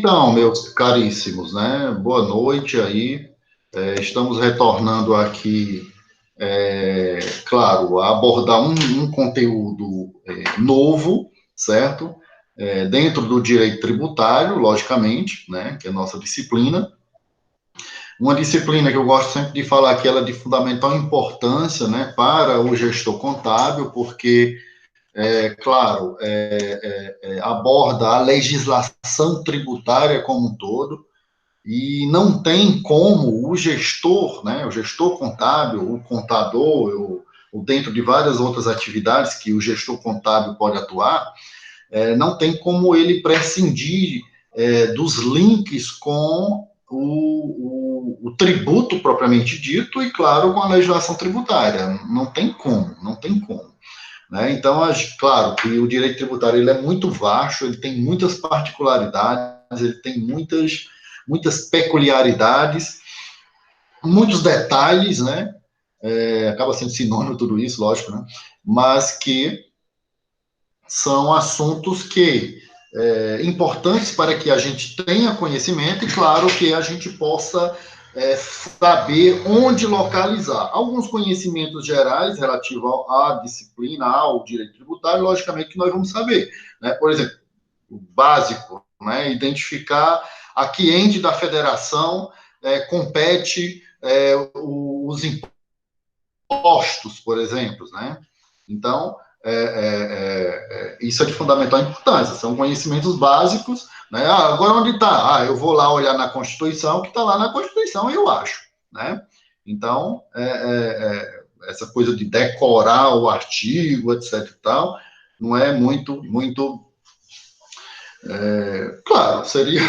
Então, meus caríssimos, né? Boa noite aí. Estamos retornando aqui, claro, a abordar um conteúdo novo, certo? Dentro do direito tributário, logicamente, né? Que é a nossa disciplina. Uma disciplina que eu gosto sempre de falar que ela é de fundamental importância, né? Para o gestor contábil, porque claro, aborda a legislação tributária como um todo, e não tem como o gestor, né, o gestor contábil, o contador, ou dentro de várias outras atividades que o gestor contábil pode atuar, não tem como ele prescindir dos links com o tributo propriamente dito e, claro, com a legislação tributária. Não tem como, não tem como. Né? Então, claro que o direito tributário ele é muito vasto, ele tem muitas particularidades, ele tem muitas peculiaridades, muitos detalhes, né? Acaba sendo sinônimo tudo isso, lógico, né? Mas que são assuntos que importantes para que a gente tenha conhecimento e, claro, que a gente possa saber onde localizar. Alguns conhecimentos gerais relativos à disciplina, ao direito tributário, logicamente que nós vamos saber. Né? Por exemplo, o básico, né? Identificar a que ente da federação compete os impostos, por exemplo. Né? Então, isso é de fundamental importância, são conhecimentos básicos, né? Agora onde está? Eu vou lá olhar na Constituição, que está lá na Constituição, eu acho, né? Então, essa coisa de decorar o artigo, etc e tal, não é muito, claro, seria,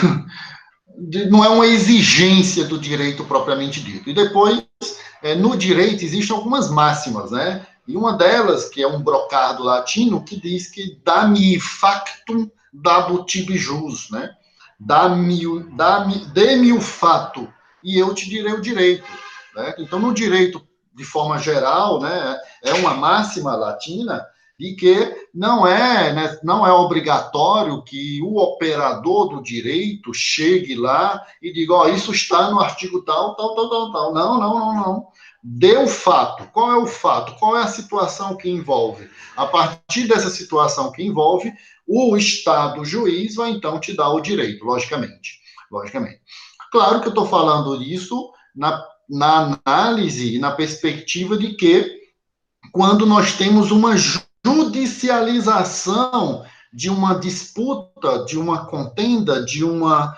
não é uma exigência do direito propriamente dito. E depois, no direito, existem algumas máximas, né? E uma delas, que é um brocado latino, que diz que dá-me factum dabutib jus, né? Dê-me o fato e eu te direi o direito. Né? Então, no direito, de forma geral, né, é uma máxima latina de que não é obrigatório que o operador do direito chegue lá e diga, isso está no artigo tal, tal, tal, tal, tal. Não. Dê o fato. Qual é o fato? Qual é a situação que envolve? A partir dessa situação que envolve, o Estado juiz vai, então, te dar o direito, logicamente. Claro que eu estou falando isso na análise e na perspectiva de que, quando nós temos uma judicialização de uma disputa, de uma contenda, de uma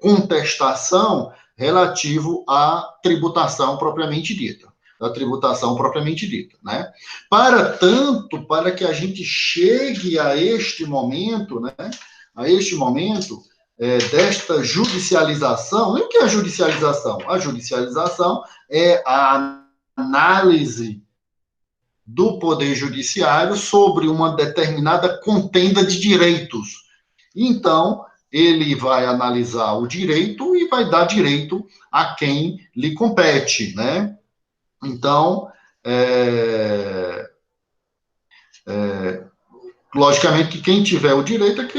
contestação relativo à tributação propriamente dita. Né? Para tanto, para que a gente chegue a este momento, né? Desta judicialização. E o que é a judicialização? A judicialização é a análise do Poder Judiciário sobre uma determinada contenda de direitos. Então, ele vai analisar o direito e vai dar direito a quem lhe compete, né? Então, logicamente que quem tiver o direito é que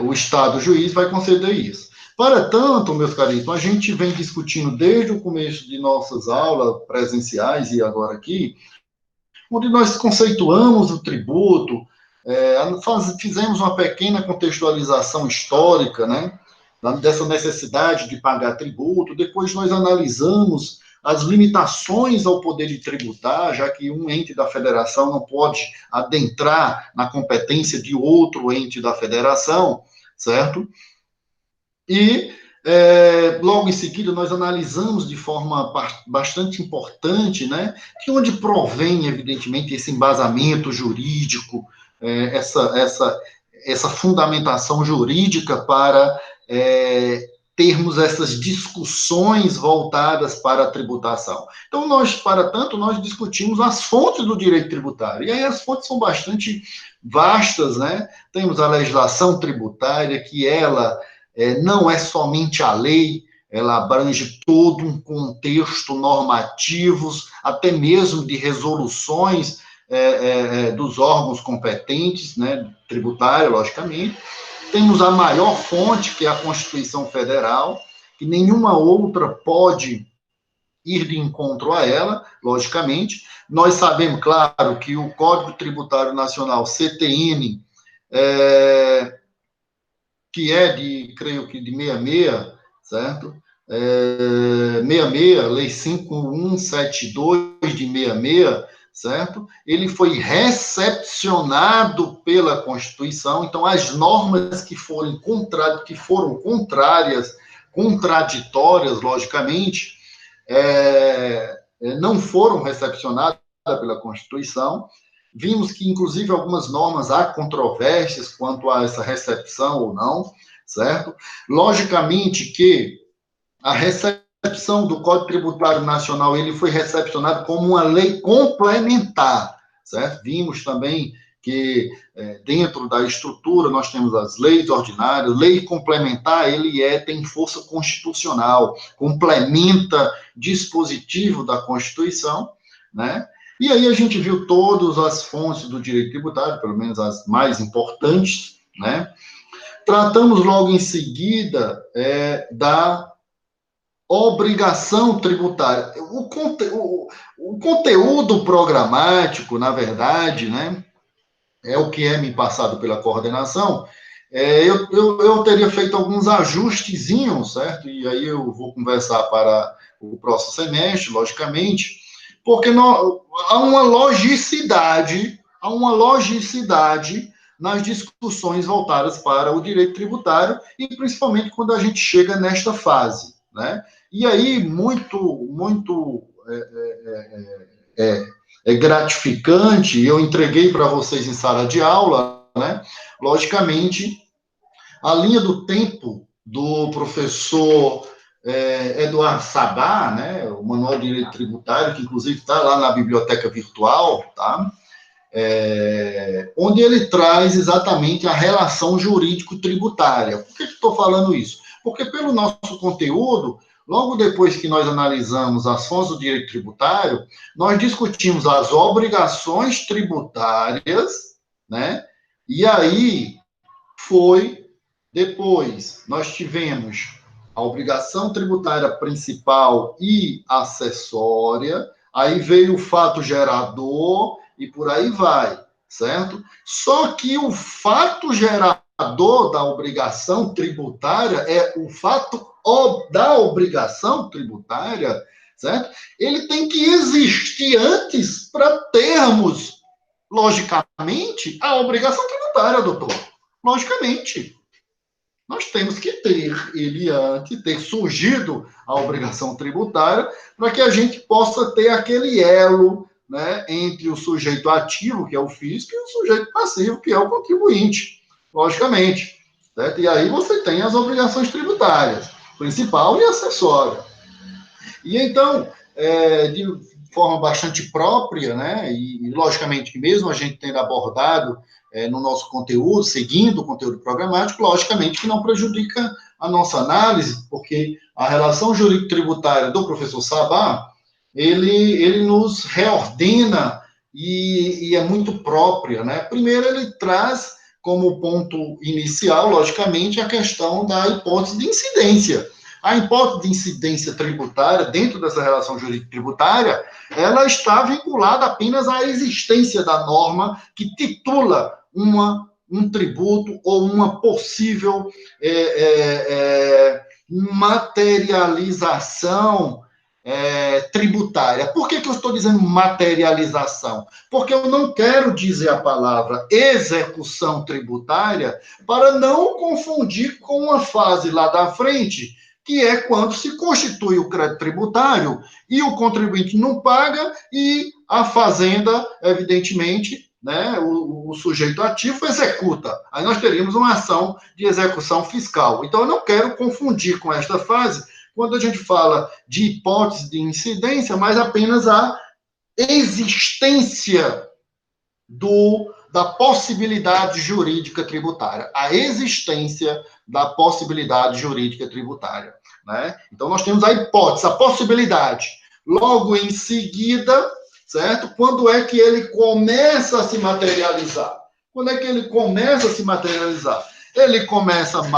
o Estado juiz vai conceder isso. Para tanto, meus caríssimos, a gente vem discutindo desde o começo de nossas aulas presenciais e agora aqui, onde nós conceituamos o tributo, fizemos uma pequena contextualização histórica, né, dessa necessidade de pagar tributo, depois nós analisamos as limitações ao poder de tributar, já que um ente da federação não pode adentrar na competência de outro ente da federação, certo? E, logo em seguida, nós analisamos de forma bastante importante, né, que onde provém, evidentemente, esse embasamento jurídico, essa fundamentação jurídica para termos essas discussões voltadas para a tributação. Então, para tanto, nós discutimos as fontes do direito tributário. E aí as fontes são bastante vastas, né? Temos a legislação tributária, que ela não é somente a lei, ela abrange todo um contexto normativos, até mesmo de resoluções dos órgãos competentes, né, tributário, logicamente. temos a maior fonte, que é a Constituição Federal, que nenhuma outra pode ir de encontro a ela, logicamente. Nós sabemos, claro, que o Código Tributário Nacional, CTN, que é de, creio que de 66, certo? 66, Lei 5172 de 66, certo? Ele foi recepcionado pela Constituição, então as normas que foram contrárias, contraditórias, logicamente, não foram recepcionadas pela Constituição. Vimos que, inclusive, algumas normas há controvérsias quanto a essa recepção ou não, certo? Logicamente que a recepção do Código Tributário Nacional, ele foi recepcionado como uma lei complementar, certo? Vimos também que dentro da estrutura nós temos as leis ordinárias, lei complementar, tem força constitucional, complementa dispositivo da Constituição, né? E aí a gente viu todas as fontes do direito tributário, pelo menos as mais importantes, né? Tratamos logo em seguida da obrigação tributária. O conteúdo programático, na verdade, né, é o que é me passado pela coordenação. Eu teria feito alguns ajustezinhos, certo? E aí eu vou conversar para o próximo semestre, logicamente, porque há uma logicidade nas discussões voltadas para o direito tributário, e principalmente quando a gente chega nesta fase, né? E aí, muito gratificante, eu entreguei para vocês em sala de aula, né? Logicamente, a linha do tempo do professor Eduardo Sabá, né? O Manual de Direito Tributário, que inclusive está lá na biblioteca virtual, tá? Onde ele traz exatamente a relação jurídico-tributária. Por que estou falando isso? Porque pelo nosso conteúdo, logo depois que nós analisamos as fontes do direito tributário, nós discutimos as obrigações tributárias, né? E aí depois nós tivemos a obrigação tributária principal e acessória, aí veio o fato gerador e por aí vai, certo? Só que o fato gerador da obrigação tributária o fato da obrigação tributária, certo? Ele tem que existir antes para termos, logicamente, a obrigação tributária, doutor. Logicamente. Nós temos que ter ele antes, ter surgido a obrigação tributária, para que a gente possa ter aquele elo, né, entre o sujeito ativo, que é o físico, e o sujeito passivo, que é o contribuinte, logicamente. Certo? E aí você tem as obrigações tributárias, principal e acessória. E então, de forma bastante própria, né, e logicamente que mesmo a gente tendo abordado no nosso conteúdo, seguindo o conteúdo programático, logicamente que não prejudica a nossa análise, porque a relação jurídico-tributária do professor Sabá, ele nos reordena e é muito própria, né? Primeiro, ele traz como ponto inicial, logicamente, a questão da hipótese de incidência. A hipótese de incidência tributária, dentro dessa relação jurídico-tributária, ela está vinculada apenas à existência da norma que titula um tributo ou uma possível materialização tributária. Por que eu estou dizendo materialização? Porque eu não quero dizer a palavra execução tributária para não confundir com uma fase lá da frente, que é quando se constitui o crédito tributário e o contribuinte não paga e a fazenda, evidentemente, né, o sujeito ativo executa. Aí nós teríamos uma ação de execução fiscal. Então, eu não quero confundir com esta fase, quando a gente fala de hipótese de incidência, mas apenas a existência da possibilidade jurídica tributária. A existência da possibilidade jurídica tributária, né? Então, nós temos a hipótese, a possibilidade. Logo em seguida, certo? Quando é que ele começa a se materializar? Quando é que ele começa a se materializar? ele começa a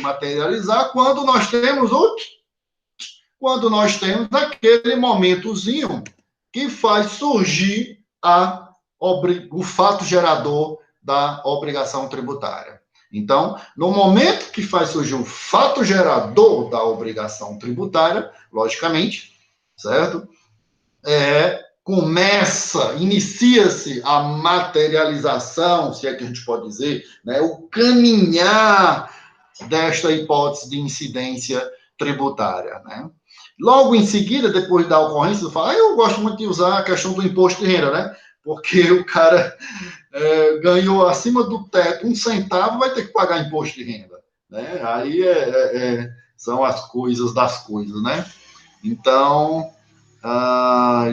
materializar quando nós temos aquele momentozinho que faz surgir o fato gerador da obrigação tributária. Então, no momento que faz surgir o fato gerador da obrigação tributária, logicamente, certo? Inicia-se a materialização, se é que a gente pode dizer, né, o caminhar desta hipótese de incidência tributária, né? Logo em seguida, depois da ocorrência, eu gosto muito de usar a questão do imposto de renda, né? Porque o cara ganhou acima do teto 1 centavo, vai ter que pagar imposto de renda, né? Aí são as coisas das coisas, né? Então,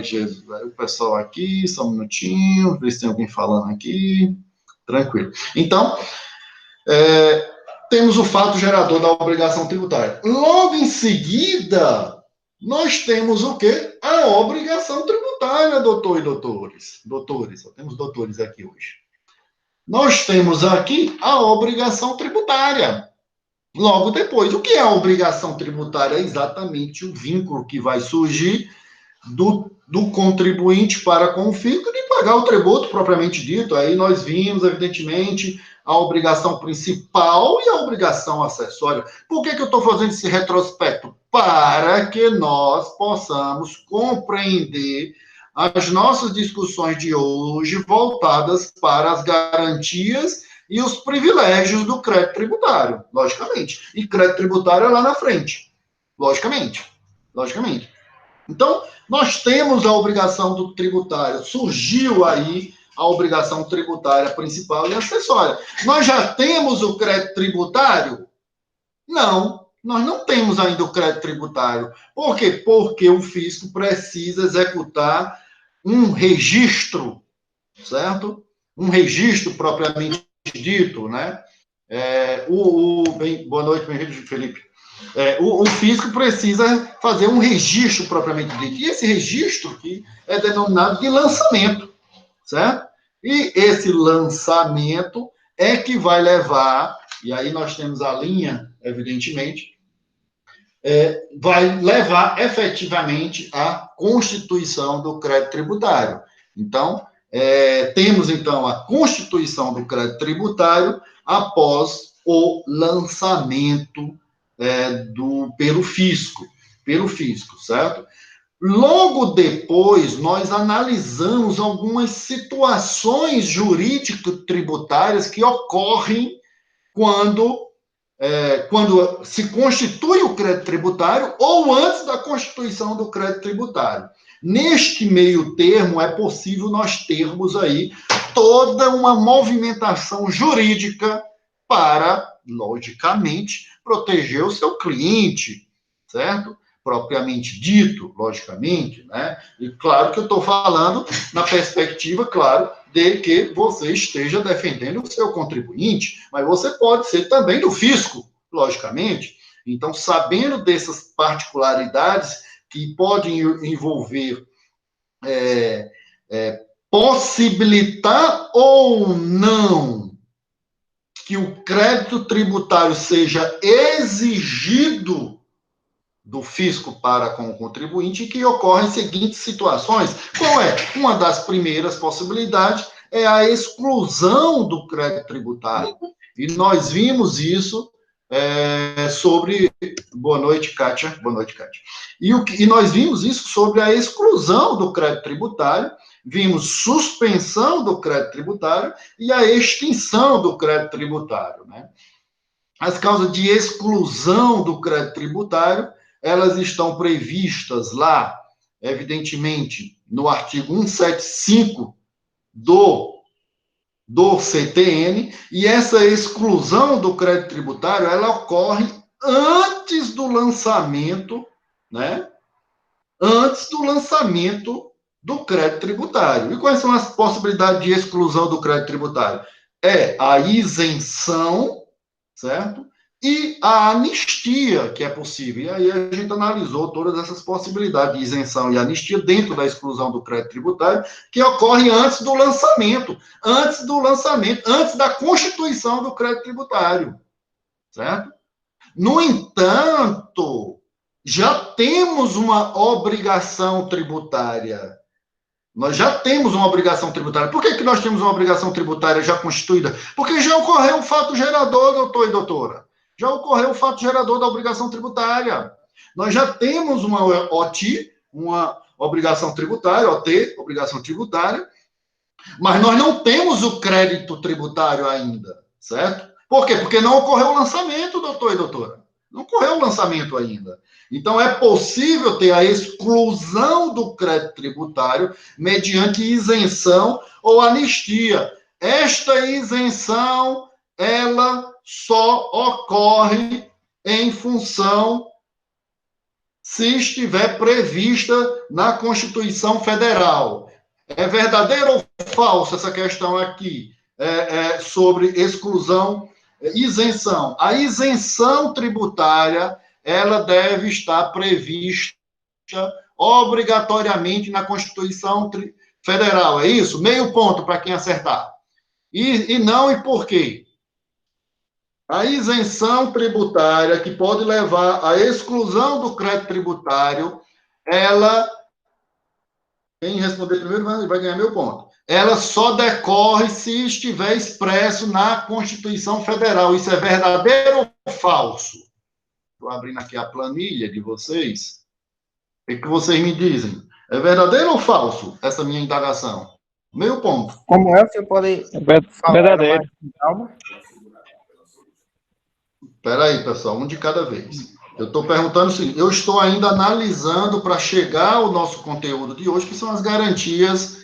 Jesus, o pessoal aqui, só um minutinho, ver se tem alguém falando aqui, tranquilo. Então, temos o fato gerador da obrigação tributária. Logo em seguida, nós temos o quê? A obrigação tributária, doutor e doutores. Doutores, só temos doutores aqui hoje. Nós temos aqui a obrigação tributária. Logo depois, o que é a obrigação tributária? É exatamente o vínculo que vai surgir do contribuinte para com o fisco de pagar o tributo propriamente dito. Aí nós vimos, evidentemente, a obrigação principal e a obrigação acessória. Por que eu estou fazendo esse retrospecto? Para que nós possamos compreender as nossas discussões de hoje voltadas para as garantias e os privilégios do crédito tributário, logicamente. E crédito tributário é lá na frente, logicamente. Então, nós temos a obrigação do tributário, surgiu aí a obrigação tributária principal e acessória. Nós já temos o crédito tributário? Não, nós não temos ainda o crédito tributário. Por quê? Porque o fisco precisa executar um registro, certo? Um registro propriamente dito, né? Boa noite, Felipe. O fisco precisa fazer um registro propriamente dito. E esse registro que é denominado de lançamento, certo? E esse lançamento é que vai levar, e aí nós temos a linha, evidentemente, vai levar efetivamente à constituição do crédito tributário. Então, temos então a constituição do crédito tributário após o lançamento pelo fisco, certo? Logo depois, nós analisamos algumas situações jurídico-tributárias que ocorrem quando se constitui o crédito tributário ou antes da constituição do crédito tributário. Neste meio termo, é possível nós termos aí toda uma movimentação jurídica para, logicamente, proteger o seu cliente, certo? Propriamente dito, logicamente, né? E claro que eu estou falando na perspectiva, claro, de que você esteja defendendo o seu contribuinte, mas você pode ser também do fisco, logicamente. Então, sabendo dessas particularidades que podem envolver possibilitar ou não que o crédito tributário seja exigido do fisco para com o contribuinte, que ocorrem seguintes situações. Qual é? Uma das primeiras possibilidades é a exclusão do crédito tributário. E nós vimos isso sobre... Boa noite, Kátia. Boa noite, Kátia. E nós vimos isso sobre a exclusão do crédito tributário, vimos suspensão do crédito tributário e a extinção do crédito tributário, né? As causas de exclusão do crédito tributário, elas estão previstas lá, evidentemente, no artigo 175 do CTN, e essa exclusão do crédito tributário, ela ocorre antes do lançamento, né? Antes do lançamento do crédito tributário. E quais são as possibilidades de exclusão do crédito tributário? É a isenção, certo? E a anistia, que é possível. E aí a gente analisou todas essas possibilidades de isenção e anistia dentro da exclusão do crédito tributário, que ocorre antes da constituição do crédito tributário. certo? No entanto, já temos uma obrigação tributária. Nós já temos uma obrigação tributária. Por que nós temos uma obrigação tributária já constituída? Porque já ocorreu o fato gerador, doutor e doutora. Já ocorreu o fato gerador da obrigação tributária. Nós já temos uma OTI, uma obrigação tributária, OT, obrigação tributária, mas nós não temos o crédito tributário ainda, certo? Por quê? Porque não ocorreu o lançamento, doutor e doutora. Não ocorreu o lançamento ainda. Então, é possível ter a exclusão do crédito tributário mediante isenção ou anistia. Esta isenção, ela só ocorre em função se estiver prevista na Constituição Federal. É verdadeiro ou falso essa questão aqui sobre exclusão, isenção? A isenção tributária, ela deve estar prevista obrigatoriamente na Constituição Federal, é isso? Meio ponto para quem acertar. E não e por quê? A isenção tributária, que pode levar à exclusão do crédito tributário, ela, quem responder primeiro vai ganhar meu ponto. Ela só decorre se estiver expresso na Constituição Federal. Isso é verdadeiro ou falso? Estou abrindo aqui a planilha de vocês. O que vocês me dizem? É verdadeiro ou falso essa minha indagação? Meu ponto. Como é que você pode falar verdadeiro? Calma. Espera aí, pessoal, um de cada vez. Eu estou perguntando o seguinte, eu estou ainda analisando para chegar ao nosso conteúdo de hoje, que são as garantias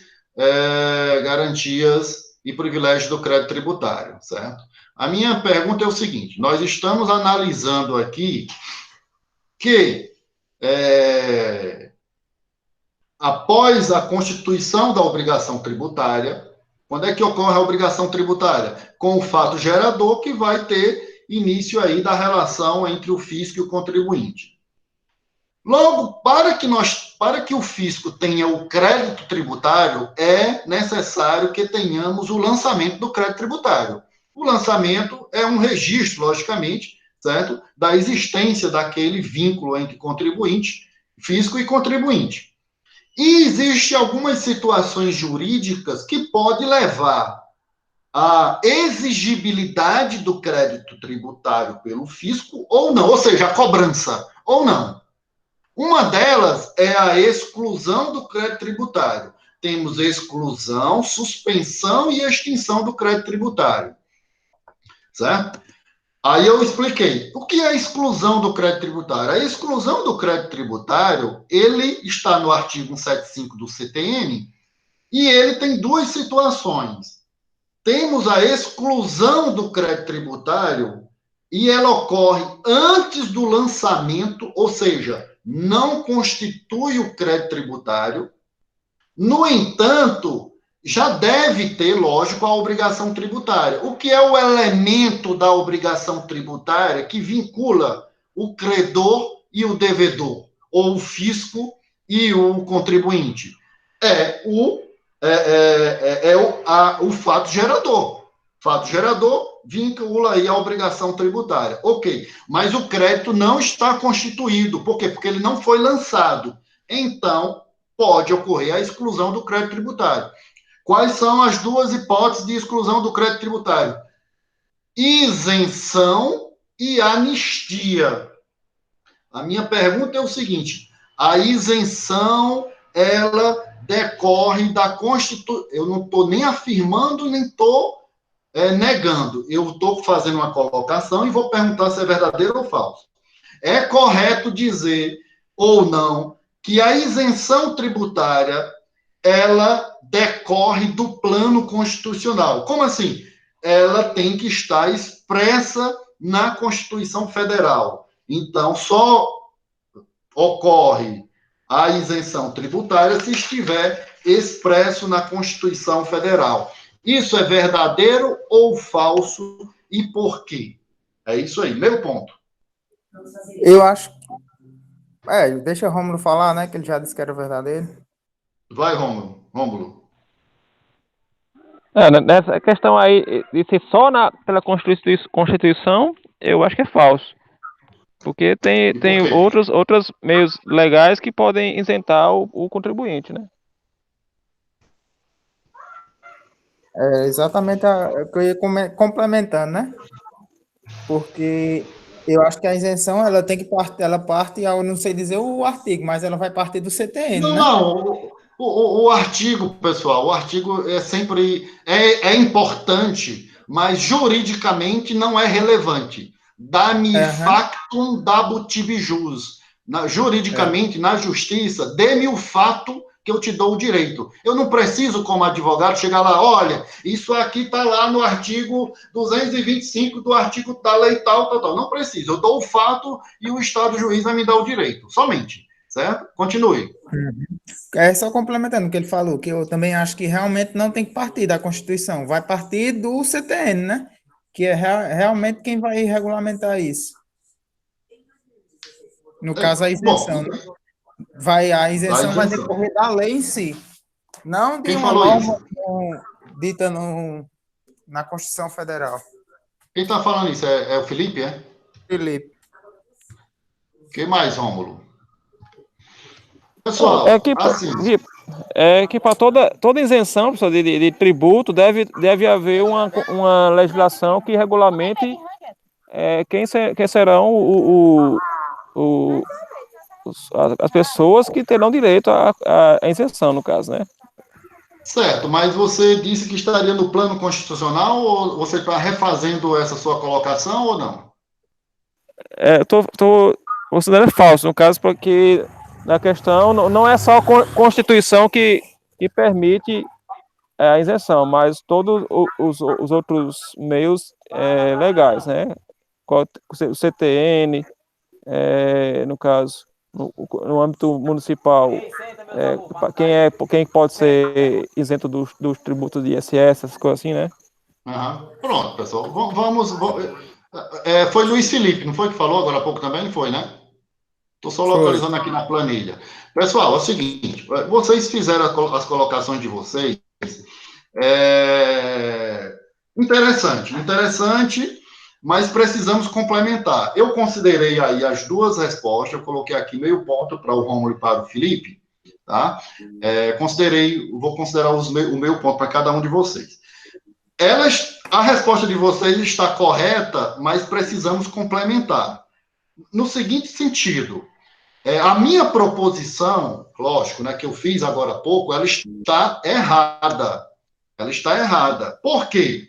e privilégios do crédito tributário, certo? A minha pergunta é o seguinte, nós estamos analisando aqui que após a constituição da obrigação tributária, quando é que ocorre a obrigação tributária? Com o fato gerador que vai ter início aí da relação entre o fisco e o contribuinte. Logo, para que o fisco tenha o crédito tributário, é necessário que tenhamos o lançamento do crédito tributário. O lançamento é um registro, logicamente, certo? Da existência daquele vínculo entre contribuinte, fisco e contribuinte. E existem algumas situações jurídicas que podem levar a exigibilidade do crédito tributário pelo fisco ou não, ou seja, a cobrança ou não. Uma delas é a exclusão do crédito tributário. Temos exclusão, suspensão e extinção do crédito tributário. Certo? Aí eu expliquei. O que é a exclusão do crédito tributário? A exclusão do crédito tributário, ele está no artigo 175 do CTN e ele tem duas situações. Temos a exclusão do crédito tributário e ela ocorre antes do lançamento, ou seja, não constitui o crédito tributário. No entanto, já deve ter, lógico, a obrigação tributária. O que é o elemento da obrigação tributária que vincula o credor e o devedor, ou o fisco e o contribuinte? É o fato gerador. Fato gerador vincula aí a obrigação tributária. Ok, mas o crédito não está constituído. Por quê? Porque ele não foi lançado. Então, pode ocorrer a exclusão do crédito tributário. Quais são as duas hipóteses de exclusão do crédito tributário? Isenção e anistia. A minha pergunta é o seguinte, a isenção, ela decorre da Constituição. Eu não estou nem afirmando, nem estou negando. Eu estou fazendo uma colocação e vou perguntar se é verdadeiro ou falso. É correto dizer, ou não, que a isenção tributária, ela decorre do plano constitucional. Como assim? Ela tem que estar expressa na Constituição Federal. Então, só ocorre a isenção tributária se estiver expresso na Constituição Federal. Isso é verdadeiro ou falso e por quê? É isso aí, meu ponto. Eu acho. Deixa o Rômulo falar, né? Que ele já disse que era verdadeiro. Vai, Rômulo. Nessa questão aí, isso é só pela Constituição eu acho que é falso. Porque E por tem quê? outros meios legais que podem isentar o contribuinte, né? É exatamente o que eu ia complementando, né? Porque eu acho que a isenção ela tem que partir, ela parte, eu não sei dizer o artigo, mas ela vai partir do CTN, Não, né? não. O artigo, pessoal, o artigo é sempre é importante, mas juridicamente não é relevante. Dá-me Aham, factum dabutibi jus. é. Juridicamente, na justiça, dê-me o fato que eu te dou o direito. Eu não preciso, como advogado, chegar lá, olha, isso aqui está lá no artigo 225 do artigo da lei tal, tal, tal. Não preciso. Eu dou o fato e o Estado juiz vai me dar o direito. Somente. Certo? Continue. É só complementando o que ele falou, que eu também acho que realmente não tem que partir da Constituição, vai partir do CTN, né? Que é realmente quem vai regulamentar isso. No caso, a Bom, isenção, né? A da isenção vai isenção. decorrer da lei em si, não de Quem uma falou norma isso? dita na Constituição Federal. Quem está falando isso? É o Felipe, é? Felipe. Quem mais, Rômulo? Não, é Pessoal, que, assim, é que para toda isenção, pessoal, de tributo, deve haver uma legislação que regulamente quem serão as pessoas que terão direito à isenção, no caso, né? certo, mas você disse que estaria no plano constitucional ou você está refazendo essa sua colocação ou não? Tô considerando falso, no caso, porque na questão não é só a Constituição que permite a isenção, mas todos os outros meios legais, né? O CTN, no caso, no âmbito municipal, quem pode ser isento dos tributos de ISS, essas coisas assim, né? Aham. Pronto, pessoal. Foi Luiz Felipe, não foi que falou agora há pouco também? Não foi, né? Estou só Foi. localizando aqui na planilha. Pessoal, é o seguinte: vocês fizeram as colocações de vocês. É, interessante, interessante, mas precisamos complementar. Eu considerei aí as duas respostas, eu coloquei aqui meio ponto para o Romulo e para o Felipe, tá? Vou considerar o meu ponto para cada um de vocês. A resposta de vocês está correta, mas precisamos complementar. No seguinte sentido, a minha proposição, lógico, né, que eu fiz agora há pouco, ela está errada. Ela está errada. Por quê?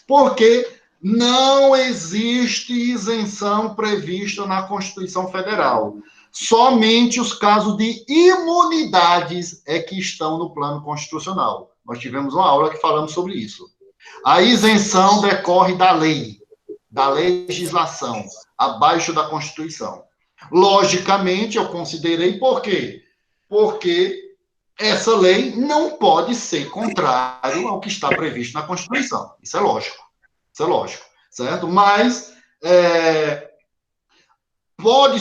Porque não existe isenção prevista na Constituição Federal. Somente os casos de imunidades é que estão no plano constitucional. Nós tivemos uma aula que falamos sobre isso. A isenção decorre da legislação, abaixo da Constituição. Logicamente, eu considerei por quê? Porque essa lei não pode ser contrário ao que está previsto na Constituição. Isso é lógico. Isso é lógico, certo? Mas pode.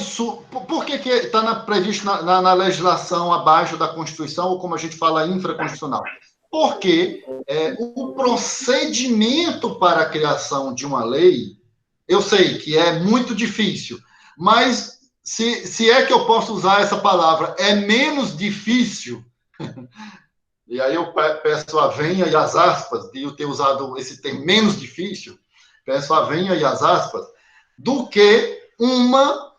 Por que está previsto na legislação abaixo da Constituição, ou como a gente fala, infraconstitucional? Porque o procedimento para a criação de uma lei, eu sei que é muito difícil, mas se é que eu posso usar essa palavra, é menos difícil. E aí eu peço a venha e as aspas, de eu ter usado esse termo menos difícil, peço a venha e as aspas, do que uma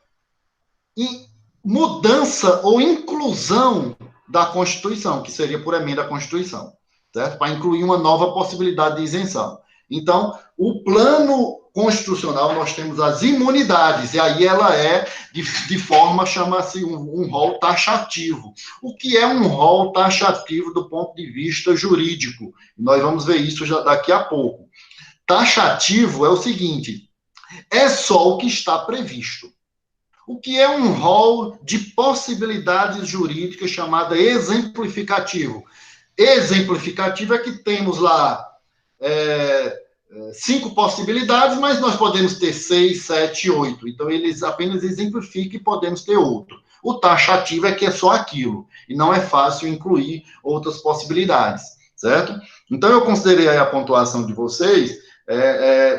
mudança ou inclusão da Constituição, que seria por emenda à Constituição, certo? Para incluir uma nova possibilidade de isenção. Então, o plano constitucional, nós temos as imunidades, e aí ela é, de forma, chama-se um rol taxativo. O que é um rol taxativo do ponto de vista jurídico? Nós vamos ver isso já daqui a pouco. Taxativo é o seguinte, é só o que está previsto. O que é um rol de possibilidades jurídicas chamada exemplificativo? Exemplificativo é que temos lá 5 possibilidades, mas nós podemos ter 6, 7, 8. Então, eles apenas exemplificam e podemos ter outro. O taxativo é que é só aquilo, e não é fácil incluir outras possibilidades, certo? Então, eu considerei aí a pontuação de vocês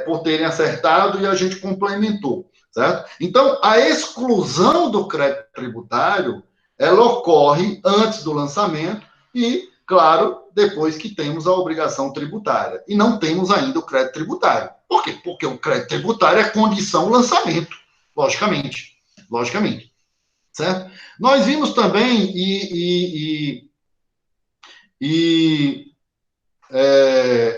por terem acertado e a gente complementou, certo? Então, a exclusão do crédito tributário, ela ocorre antes do lançamento e, claro, depois que temos a obrigação tributária. E não temos ainda o crédito tributário. Por quê? Porque o crédito tributário é condição lançamento, logicamente. Logicamente. Certo? Nós vimos também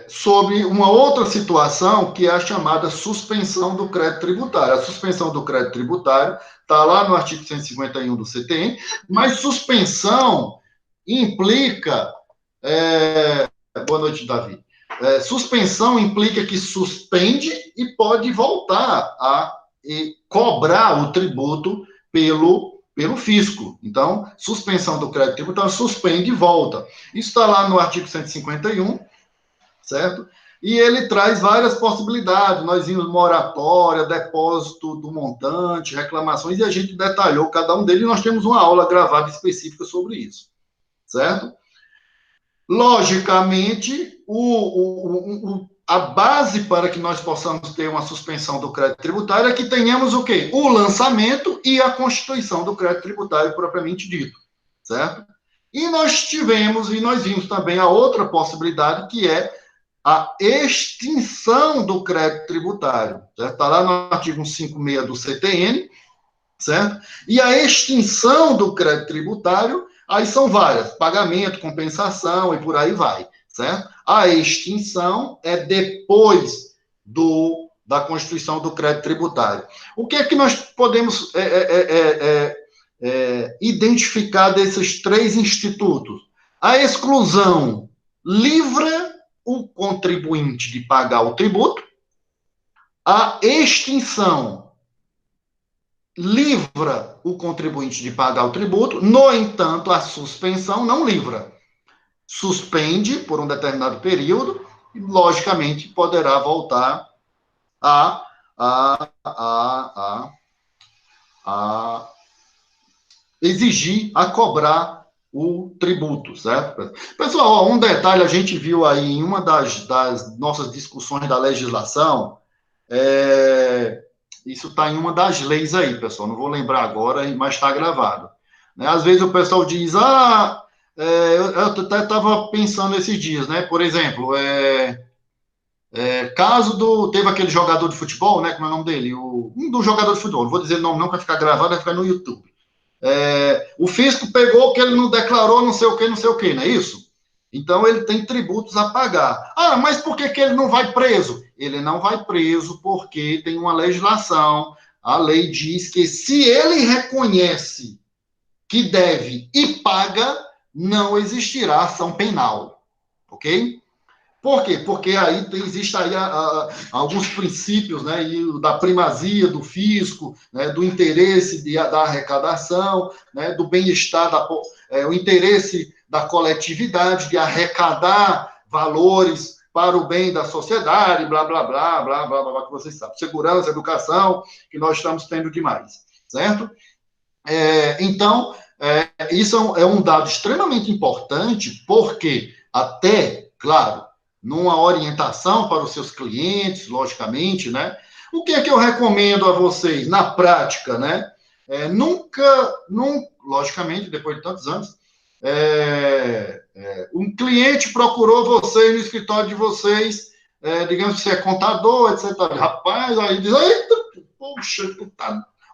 sobre uma outra situação que é a chamada suspensão do crédito tributário. A suspensão do crédito tributário está lá no artigo 151 do CTN, mas suspensão implica... boa noite, Davi. Suspensão implica que suspende e pode voltar a cobrar o tributo pelo fisco. Então, suspensão do crédito tributário, suspende e volta. Isso está lá no artigo 151, certo? E ele traz várias possibilidades. Nós vimos moratória, depósito do montante, reclamações, e a gente detalhou cada um deles, e nós temos uma aula gravada específica sobre isso, certo? Logicamente, a base para que nós possamos ter uma suspensão do crédito tributário é que tenhamos o quê? O lançamento e a constituição do crédito tributário propriamente dito, certo? E nós vimos também a outra possibilidade, que é a extinção do crédito tributário, certo? Está lá no artigo 156 do CTN, certo? E a extinção do crédito tributário, aí são várias, pagamento, compensação e por aí vai, certo? A extinção é depois da constituição do crédito tributário. O que é que nós podemos identificar desses três institutos? A exclusão livra o contribuinte de pagar o tributo, a extinção livra o contribuinte de pagar o tributo, no entanto, a suspensão não livra. Suspende por um determinado período e, logicamente, poderá voltar a exigir, a cobrar o tributo, certo? Pessoal, um detalhe, a gente viu aí em uma das nossas discussões da legislação, isso está em uma das leis aí, pessoal, não vou lembrar agora, mas está gravado. Às vezes o pessoal diz, eu até estava pensando esses dias, né? Por exemplo, teve aquele jogador de futebol, né? Como é o nome dele? Um dos jogadores de futebol, não vou dizer o nome não, para ficar gravado, vai ficar no YouTube. O fisco pegou que ele não declarou não sei o que, não é isso? Então ele tem tributos a pagar. Mas por que ele não vai preso? Ele não vai preso porque tem uma legislação, a lei diz que se ele reconhece que deve e paga, não existirá ação penal, ok? Por quê? Porque aí existe aí alguns princípios, né, da primazia do fisco, né, do interesse da arrecadação, né, do bem-estar, o interesse da coletividade de arrecadar valores para o bem da sociedade, blá, blá, blá, blá, blá, blá, que vocês sabem. Segurança, educação, que nós estamos tendo demais, certo? Então, isso é um dado extremamente importante, porque até, claro, numa orientação para os seus clientes, logicamente, né? O que é que eu recomendo a vocês na prática, né? Logicamente, depois de tantos anos, um cliente procurou vocês no escritório de vocês, digamos que você é contador, etc. Rapaz, aí diz, eita, poxa,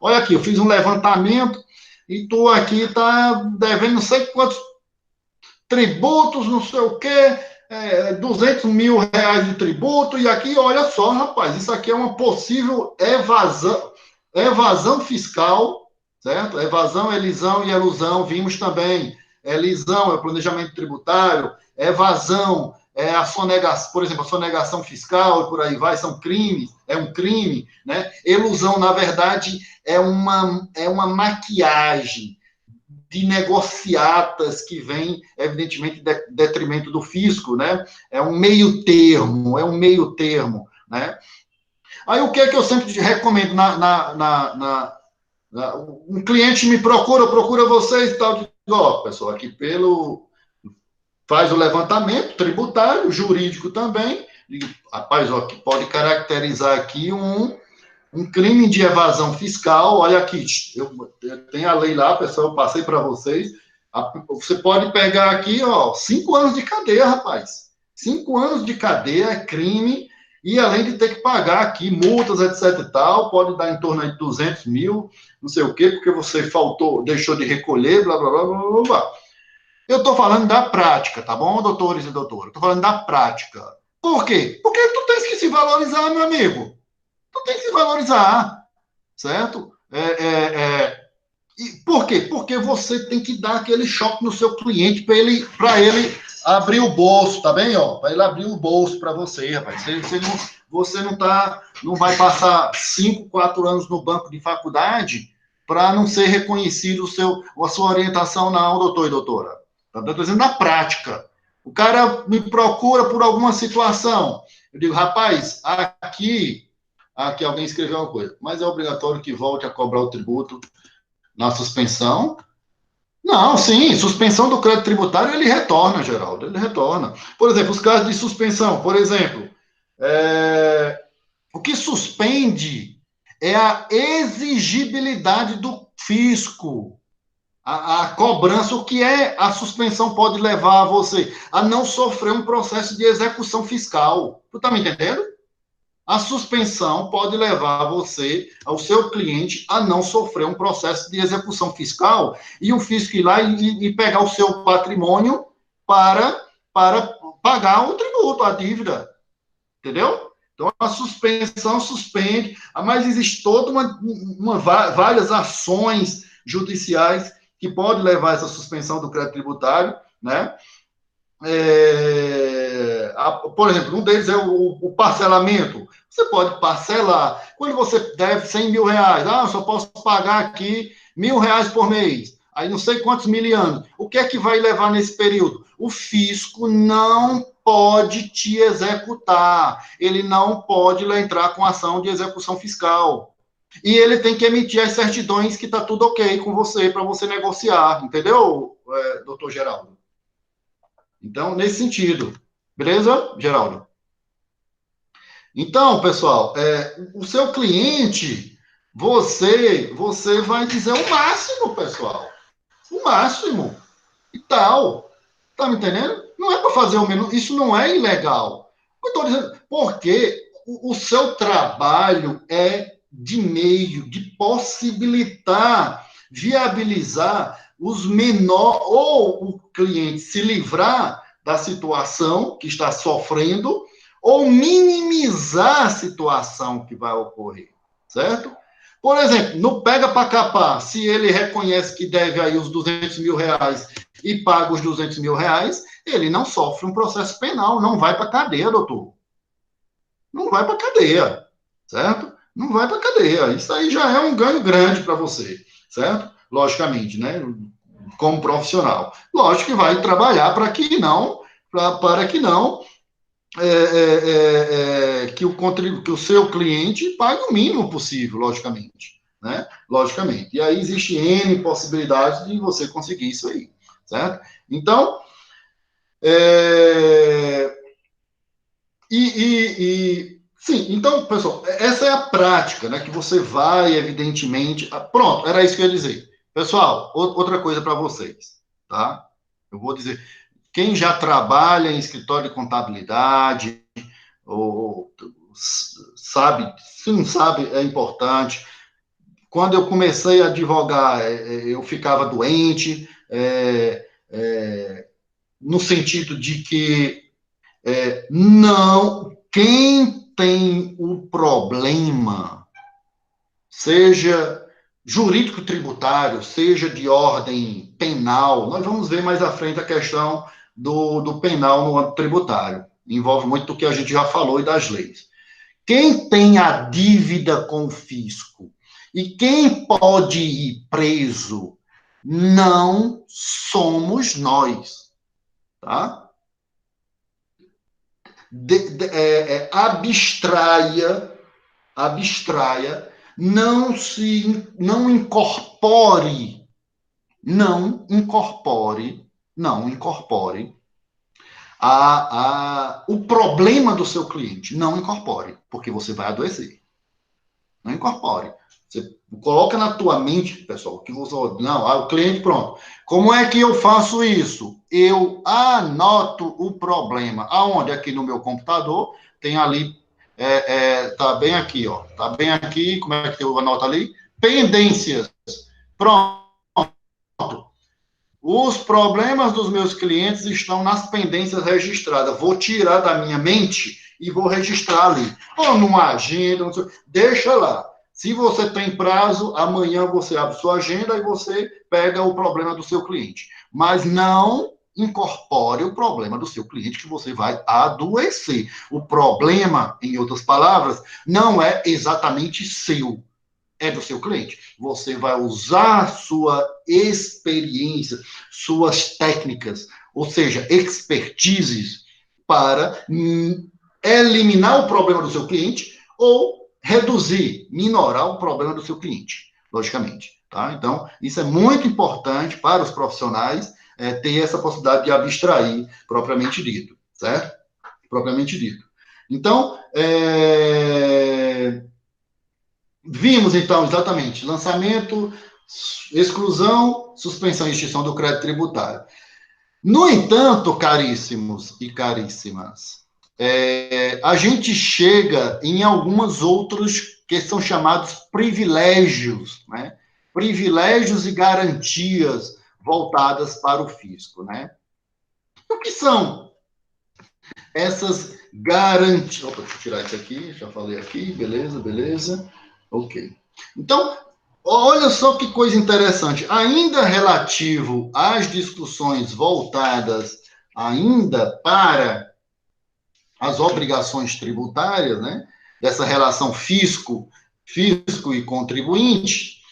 olha aqui, eu fiz um levantamento e tu aqui tá devendo não sei quantos tributos, não sei o quê, 200 mil reais de tributo, e aqui, olha só, rapaz, isso aqui é uma possível evasão fiscal, certo? Evasão, elisão e elusão, vimos também. Elisão é o planejamento tributário, evasão é a sonegação, por exemplo, a sonegação fiscal e por aí vai, são crimes, é um crime, né? Elusão, na verdade, é uma maquiagem de negociatas que vem, evidentemente, de detrimento do fisco, né? É um meio termo, né? Aí, o que é que eu sempre recomendo um cliente me procura vocês e tal, pessoal, aqui faz o levantamento tributário, jurídico também, Rapaz, ó, que pode caracterizar aqui um crime de evasão fiscal. Olha aqui, eu tenho a lei lá, pessoal, eu passei para vocês. Você pode pegar aqui, ó, 5 anos de cadeia, rapaz. 5 anos de cadeia é crime, e além de ter que pagar aqui multas, etc e tal, pode dar em torno aí de 200 mil, não sei o quê, porque você faltou, deixou de recolher, blá, blá, blá, blá, blá, blá. Eu estou falando da prática, tá bom, doutores e doutoras? Estou falando da prática. Por quê? Porque tu tens que se valorizar, meu amigo. Tu tem que se valorizar, certo? E por quê? Porque você tem que dar aquele choque no seu cliente para ele abrir o bolso, tá bem? Para ele abrir o bolso para você, rapaz. Você não vai passar 5, 4 anos no banco de faculdade para não ser reconhecido a sua orientação, não, doutor e doutora. Estou dizendo na prática. O cara me procura por alguma situação. Eu digo, rapaz, aqui alguém escreveu uma coisa, mas é obrigatório que volte a cobrar o tributo na suspensão? Não, sim, suspensão do crédito tributário, ele retorna, Geraldo, ele retorna. Por exemplo, os casos de suspensão, por exemplo, o que suspende é a exigibilidade do fisco, a cobrança. O que é a suspensão pode levar a você a não sofrer um processo de execução fiscal. Tu tá me entendendo? A suspensão pode levar você, ao seu cliente, a não sofrer um processo de execução fiscal e o fisco ir lá e pegar o seu patrimônio para pagar o tributo, a dívida. Entendeu? Então, a suspensão suspende, mas existe toda várias ações judiciais que podem levar a essa suspensão do crédito tributário, né? Por exemplo, um deles é o parcelamento. Você pode parcelar. Quando você deve 100 mil reais, eu só posso pagar aqui R$ 1.000 por mês. Aí não sei quantos milianos. O que é que vai levar nesse período? O fisco não pode te executar. Ele não pode entrar com ação de execução fiscal. E ele tem que emitir as certidões que está tudo ok com você, para você negociar. Entendeu, doutor Geraldo? Então, nesse sentido. Beleza, Geraldo? Então, pessoal, o seu cliente, você vai dizer o máximo, pessoal. O máximo. E tal. Tá me entendendo? Não é para fazer o menos. Isso não é ilegal. Eu estou dizendo, porque o seu trabalho é de meio, de possibilitar, viabilizar os menores, ou o cliente se livrar da situação que está sofrendo, ou minimizar a situação que vai ocorrer, certo? Por exemplo, no pega para capar, se ele reconhece que deve aí os 200 mil reais e paga os 200 mil reais, ele não sofre um processo penal, não vai para cadeia, doutor. Não vai para cadeia, certo? Não vai para cadeia. Isso aí já é um ganho grande para você, certo? Logicamente, né? Como profissional. Lógico que vai trabalhar para que não, que o seu cliente pague o mínimo possível, logicamente, né? Logicamente. E aí existe N possibilidades de você conseguir isso aí, certo? Então, sim, então, pessoal, essa é a prática, né? Que você vai, evidentemente. Pronto, era isso que eu ia dizer. Pessoal, outra coisa para vocês, tá? Eu vou dizer, quem já trabalha em escritório de contabilidade, ou sabe, se não sabe, é importante. Quando eu comecei a advogar, eu ficava doente, no sentido de que não, quem tem o problema, seja jurídico tributário, seja de ordem penal, nós vamos ver mais à frente a questão do penal no âmbito tributário. Envolve muito do que a gente já falou e das leis. Quem tem a dívida com o fisco e quem pode ir preso não somos nós, tá? Abstraia, não incorpore o problema do seu cliente. Não incorpore, porque você vai adoecer. Não incorpore. Você coloca na tua mente, pessoal, que você... Não, o cliente, pronto. Como é que eu faço isso? Eu anoto o problema. Aonde? Aqui no meu computador, tem ali, tá bem aqui, ó. Tá bem aqui, como é que eu anoto ali? Pendências. Pronto. Os problemas dos meus clientes estão nas pendências registradas. Vou tirar da minha mente e vou registrar ali. Ou numa agenda, não sei, deixa lá. Se você tem prazo, amanhã você abre sua agenda e você pega o problema do seu cliente. Mas não incorpore o problema do seu cliente, que você vai adoecer. O problema, em outras palavras, não é exatamente seu, é do seu cliente. Você vai usar sua experiência, suas técnicas, ou seja, expertises, para eliminar o problema do seu cliente ou reduzir, minorar o problema do seu cliente, logicamente. Tá? Então, isso é muito importante para os profissionais, ter essa possibilidade de abstrair, propriamente dito, certo? Propriamente dito. Então, vimos, então, exatamente, lançamento, exclusão, suspensão e extinção do crédito tributário. No entanto, caríssimos e caríssimas, a gente chega em alguns outros que são chamados privilégios, né? Privilégios e garantias voltadas para o fisco, né? O que são essas garantias? Opa, deixa eu tirar isso aqui, já falei aqui, beleza, beleza. Ok. Então, olha só que coisa interessante. Ainda relativo às discussões voltadas ainda para as obrigações tributárias, né? Dessa relação fisco e contribuinte,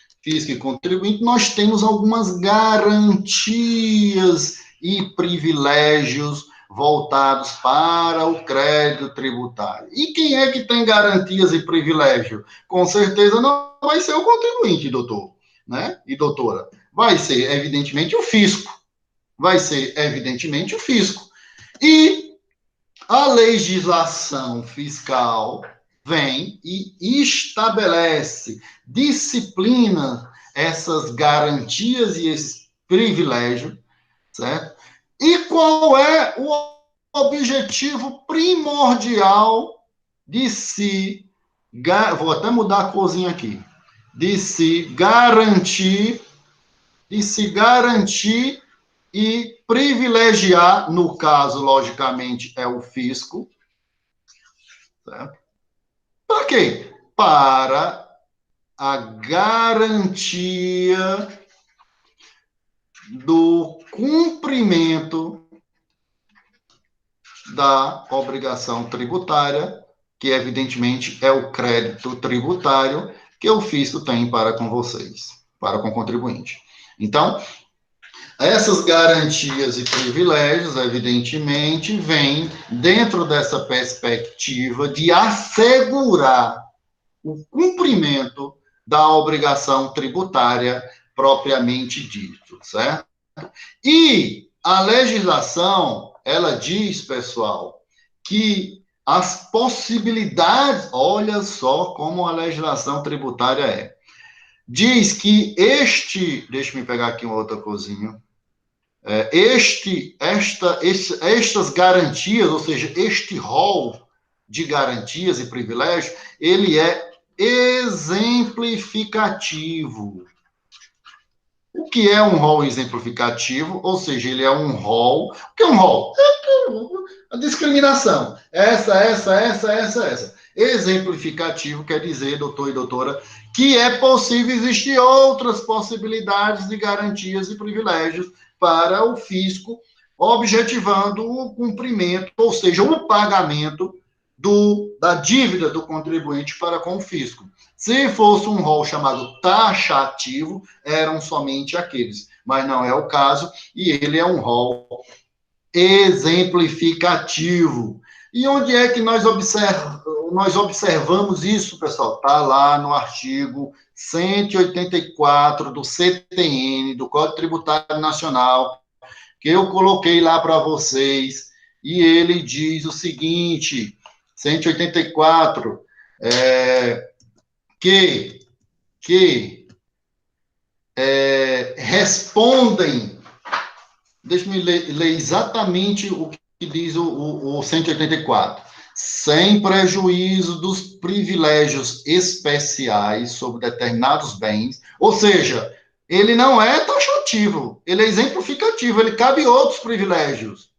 nós temos algumas garantias e privilégios voltados para o crédito tributário. E quem é que tem garantias e privilégios? Com certeza não vai ser o contribuinte, doutor, né? E doutora. Vai ser, evidentemente, o fisco. Vai ser, evidentemente, o fisco. E a legislação fiscal vem e estabelece, disciplina essas garantias e esses privilégios, certo? E qual é o objetivo primordial de se... Vou até mudar a corzinha aqui. De se garantir e privilegiar, no caso, logicamente, é o fisco. Certo? Para quê? Para a garantia do cumprimento da obrigação tributária, que evidentemente é o crédito tributário que o fisco tem para com vocês, para com o contribuinte. Então, essas garantias e privilégios, evidentemente, vêm dentro dessa perspectiva de assegurar o cumprimento da obrigação tributária propriamente dito, certo? E a legislação, ela diz, pessoal, que as possibilidades, olha só como a legislação tributária é. Diz que deixa eu pegar aqui uma outra coisinha. Estas garantias, ou seja, este rol de garantias e privilégios, ele é exemplificativo. O que é um rol exemplificativo? Ou seja, ele é um rol... O que é um rol? A discriminação. Essa. Exemplificativo quer dizer, doutor e doutora, que é possível existir outras possibilidades de garantias e privilégios para o fisco, objetivando o cumprimento, ou seja, o pagamento da dívida do contribuinte para com o fisco. Se fosse um rol chamado taxativo, eram somente aqueles, mas não é o caso, e ele é um rol exemplificativo. E onde é que nós observamos isso, pessoal? Está lá no artigo 184 do CTN, do Código Tributário Nacional, que eu coloquei lá para vocês, e ele diz o seguinte, 184, que respondem, deixa-me ler exatamente o que diz o 184, sem prejuízo dos privilégios especiais sobre determinados bens, ou seja, ele não é taxativo, ele é exemplificativo, ele cabe outros privilégios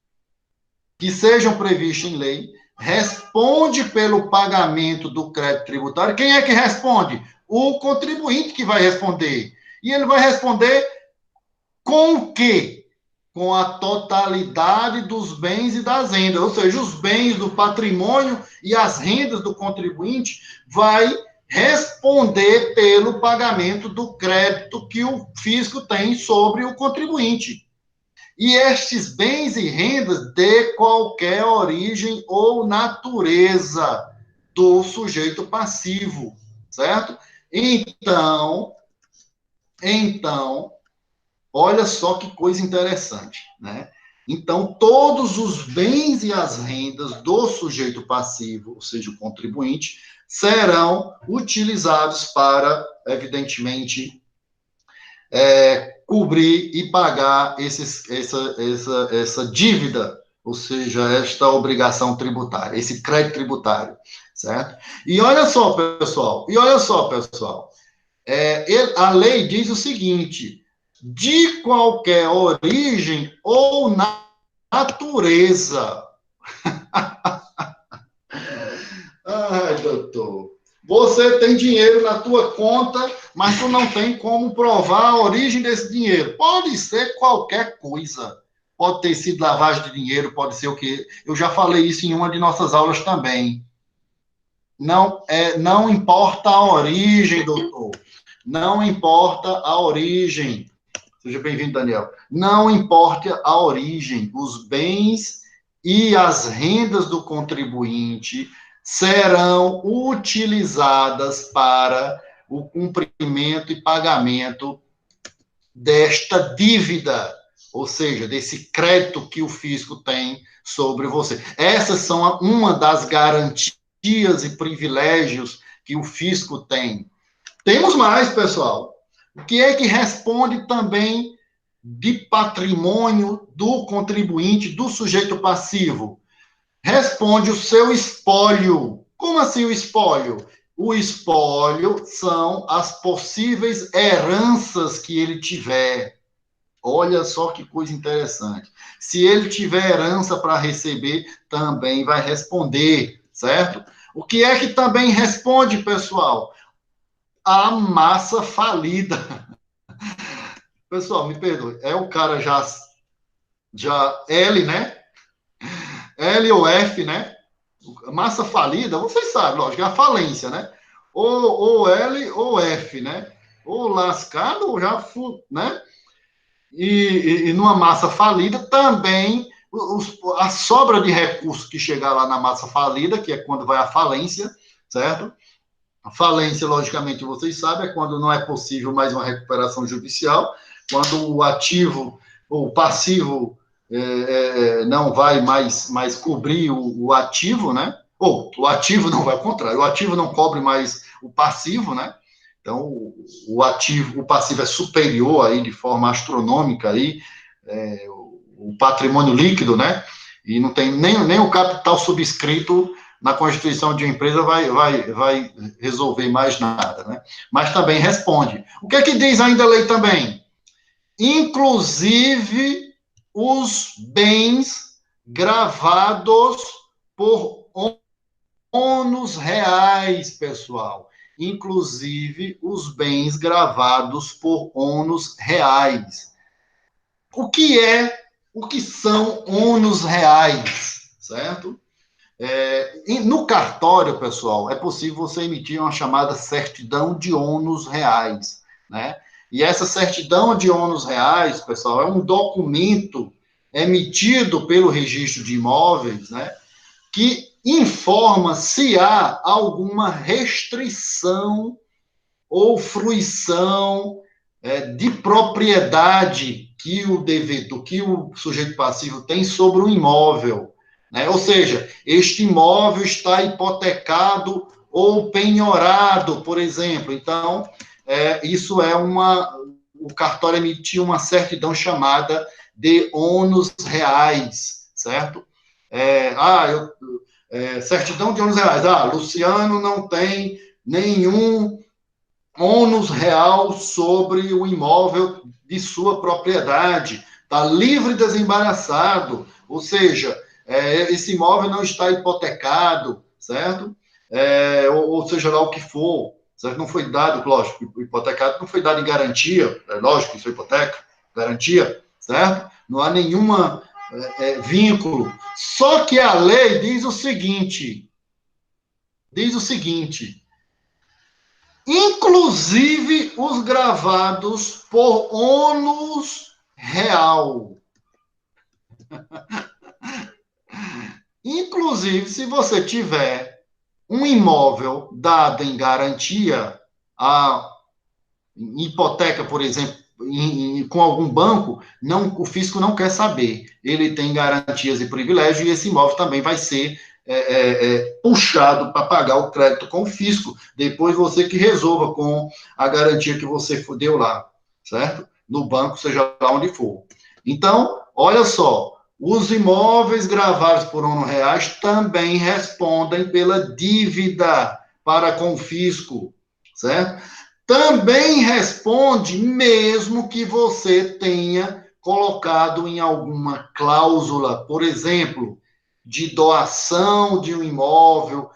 que sejam previstos em lei, responde pelo pagamento do crédito tributário. Quem é que responde? O contribuinte que vai responder. E ele vai responder com o quê? Com a totalidade dos bens e das rendas, ou seja, os bens do patrimônio e as rendas do contribuinte vai responder pelo pagamento do crédito que o fisco tem sobre o contribuinte. E estes bens e rendas de qualquer origem ou natureza do sujeito passivo, certo? Então, olha só que coisa interessante, né? Então, todos os bens e as rendas do sujeito passivo, ou seja, o contribuinte, serão utilizados para, evidentemente, cobrir e pagar essa dívida, ou seja, esta obrigação tributária, esse crédito tributário, certo? E olha só, pessoal, a lei diz o seguinte, de qualquer origem ou natureza. Ai, doutor, você tem dinheiro na tua conta, mas tu não tem como provar a origem desse dinheiro. Pode ser qualquer coisa. Pode ter sido lavagem de dinheiro, pode ser o quê? Eu já falei isso em uma de nossas aulas também. Não importa a origem, doutor. Não importa a origem. Seja bem-vindo, Daniel. Não importa a origem. Os bens e as rendas do contribuinte serão utilizadas para o cumprimento e pagamento desta dívida, ou seja, desse crédito que o fisco tem sobre você. Essas são uma das garantias e privilégios que o fisco tem. Temos mais, pessoal. O que é que responde também de patrimônio do contribuinte, do sujeito passivo? Responde o seu espólio. Como assim o espólio? O espólio são as possíveis heranças que ele tiver. Olha só que coisa interessante. Se ele tiver herança para receber, também vai responder, certo? O que é que também responde, pessoal? A massa falida. Pessoal, me perdoe. É o cara já L, né? L ou F, né? Massa falida, vocês sabem, lógico, é a falência, né? Ou L ou F, né? Ou lascado ou já, né? E numa massa falida também a sobra de recursos que chegar lá na massa falida, que é quando vai a falência, certo? A falência, logicamente, vocês sabem, é quando não é possível mais uma recuperação judicial, quando o ativo, o passivo não vai mais cobrir o ativo, né? Ou o ativo não vai ao contrário, o ativo não cobre mais o passivo, né? Então, o passivo é superior aí de forma astronômica aí, o patrimônio líquido, né? E não tem nem o capital subscrito na constituição de uma empresa vai resolver mais nada, né? Mas também responde. O que é que diz ainda a lei também? Inclusive os bens gravados por ônus reais, pessoal. Inclusive os bens gravados por ônus reais. O que são ônus reais, certo? No cartório, pessoal, é possível você emitir uma chamada certidão de ônus reais, né? E essa certidão de ônus reais, pessoal, é um documento emitido pelo registro de imóveis, né? Que informa se há alguma restrição ou fruição de propriedade que o devedor, que o sujeito passivo tem sobre o imóvel. né? Ou seja, este imóvel está hipotecado ou penhorado, por exemplo. Então, isso é o cartório emitiu uma certidão chamada de ônus reais, certo? Certidão de ônus reais. Luciano não tem nenhum ônus real sobre o imóvel de sua propriedade, está livre e desembaraçado, ou seja, esse imóvel não está hipotecado, certo? Ou seja lá o que for, certo? Não foi dado, lógico, hipotecado não foi dado em garantia, lógico, isso é hipoteca, garantia, certo? Não há nenhuma vínculo. Só que a lei diz o seguinte, inclusive os gravados por ônus real. Inclusive, se você tiver um imóvel dado em garantia, em hipoteca, por exemplo, com algum banco, o fisco não quer saber. Ele tem garantias e privilégios e esse imóvel também vai ser puxado para pagar o crédito com o fisco. Depois você que resolva com a garantia que você deu lá, certo? No banco, seja lá onde for. Então, olha só, os imóveis gravados por ônus reais também respondem pela dívida para com o fisco, certo? Também responde mesmo que você tenha colocado em alguma cláusula, por exemplo, de doação de um imóvel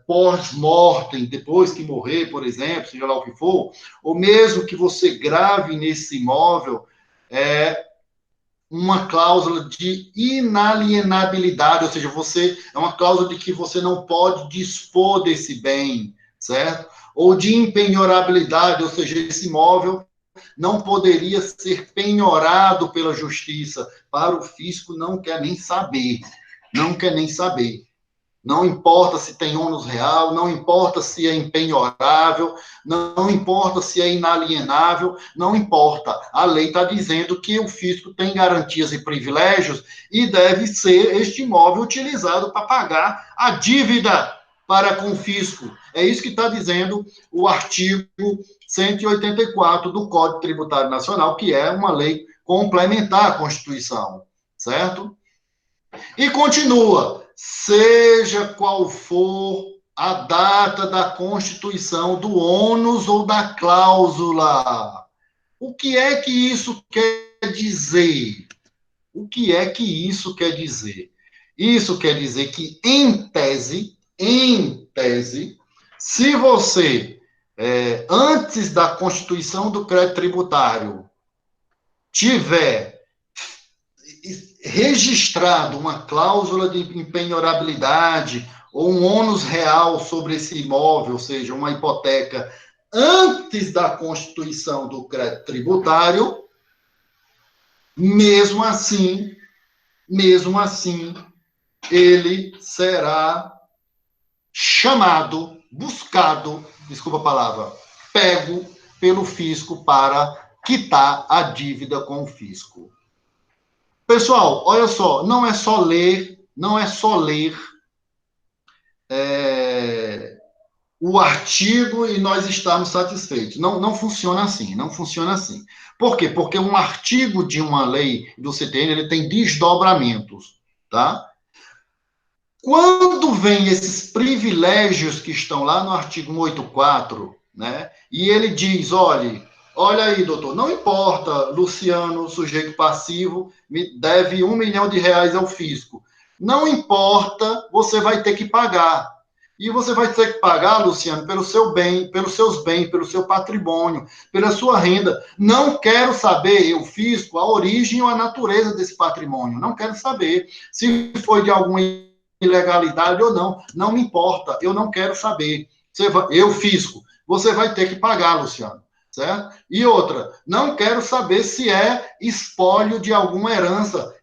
pós-mortem, depois que morrer, por exemplo, seja lá o que for, ou mesmo que você grave nesse imóvel uma cláusula de inalienabilidade, ou seja, é uma cláusula de que você não pode dispor desse bem, certo? Ou de impenhorabilidade, ou seja, esse imóvel não poderia ser penhorado pela justiça. Para o fisco, não quer nem saber. Não importa se tem ônus real, não importa se é impenhorável, não importa se é inalienável, não importa. A lei está dizendo que o fisco tem garantias e privilégios e deve ser este imóvel utilizado para pagar a dívida para com o fisco. É isso que está dizendo o artigo 184 do Código Tributário Nacional, que é uma lei complementar à Constituição, certo? E continua, seja qual for a data da constituição do ônus ou da cláusula. O que é que isso quer dizer? Isso quer dizer que, em tese, se você, antes da constituição do crédito tributário, tiver registrado uma cláusula de impenhorabilidade ou um ônus real sobre esse imóvel, ou seja, uma hipoteca, antes da constituição do crédito tributário, mesmo assim, ele será chamado, buscado, desculpa a palavra, pego pelo fisco para quitar a dívida com o fisco. Pessoal, olha só, não é só ler o artigo e nós estamos satisfeitos. Não funciona assim. Por quê? Porque um artigo de uma lei do CTN, ele tem desdobramentos, tá? Quando vem esses privilégios que estão lá no artigo 184, né? E ele diz, olha aí, doutor, não importa, Luciano, sujeito passivo, me deve R$1 milhão ao fisco. Não importa, você vai ter que pagar. E você vai ter que pagar, Luciano, pelo seu bem, pelos seus bens, pelo seu patrimônio, pela sua renda. Não quero saber, eu fisco, a origem ou a natureza desse patrimônio. Não quero saber se foi de alguma ilegalidade ou não. Não me importa, eu não quero saber. Eu fisco. Você vai ter que pagar, Luciano. Certo? E outra, não quero saber se é espólio de alguma herança.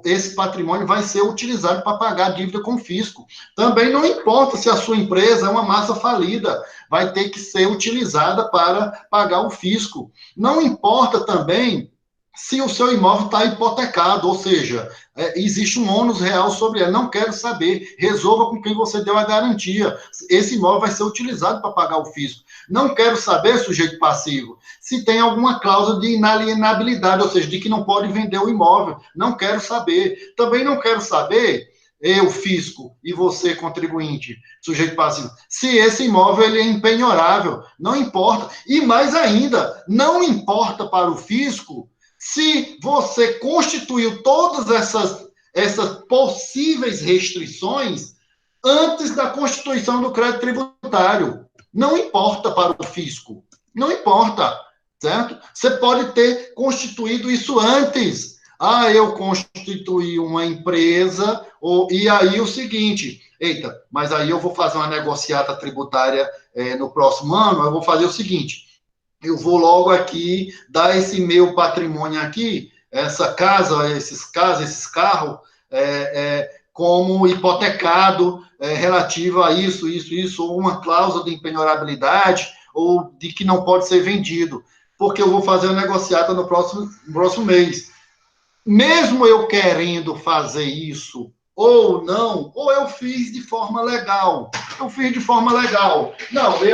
Esse patrimônio vai ser utilizado para pagar a dívida com o fisco. Também não importa se a sua empresa é uma massa falida, vai ter que ser utilizada para pagar o fisco. Não importa também se o seu imóvel está hipotecado, ou seja, existe um ônus real sobre ele. Não quero saber, resolva com quem você deu a garantia. Esse imóvel vai ser utilizado para pagar o fisco. Não quero saber, sujeito passivo, se tem alguma cláusula de inalienabilidade, ou seja, de que não pode vender o imóvel. Não quero saber. Também não quero saber, eu, fisco, e você, contribuinte, sujeito passivo, se esse imóvel ele é impenhorável. Não importa. E mais ainda, não importa para o fisco se você constituiu todas essas possíveis restrições antes da constituição do crédito tributário. Não importa para o fisco. Não importa, certo? Você pode ter constituído isso antes. Ah, eu constituí uma empresa, e aí o seguinte, eita, mas aí eu vou fazer uma negociata tributária no próximo ano, eu vou fazer o seguinte, eu vou logo aqui dar esse meu patrimônio aqui, essa casa, esses carros, como hipotecado relativo a isso, ou uma cláusula de impenhorabilidade, ou de que não pode ser vendido, porque eu vou fazer a negociata no próximo mês. Mesmo eu querendo fazer isso, ou não, ou eu fiz de forma legal. Não,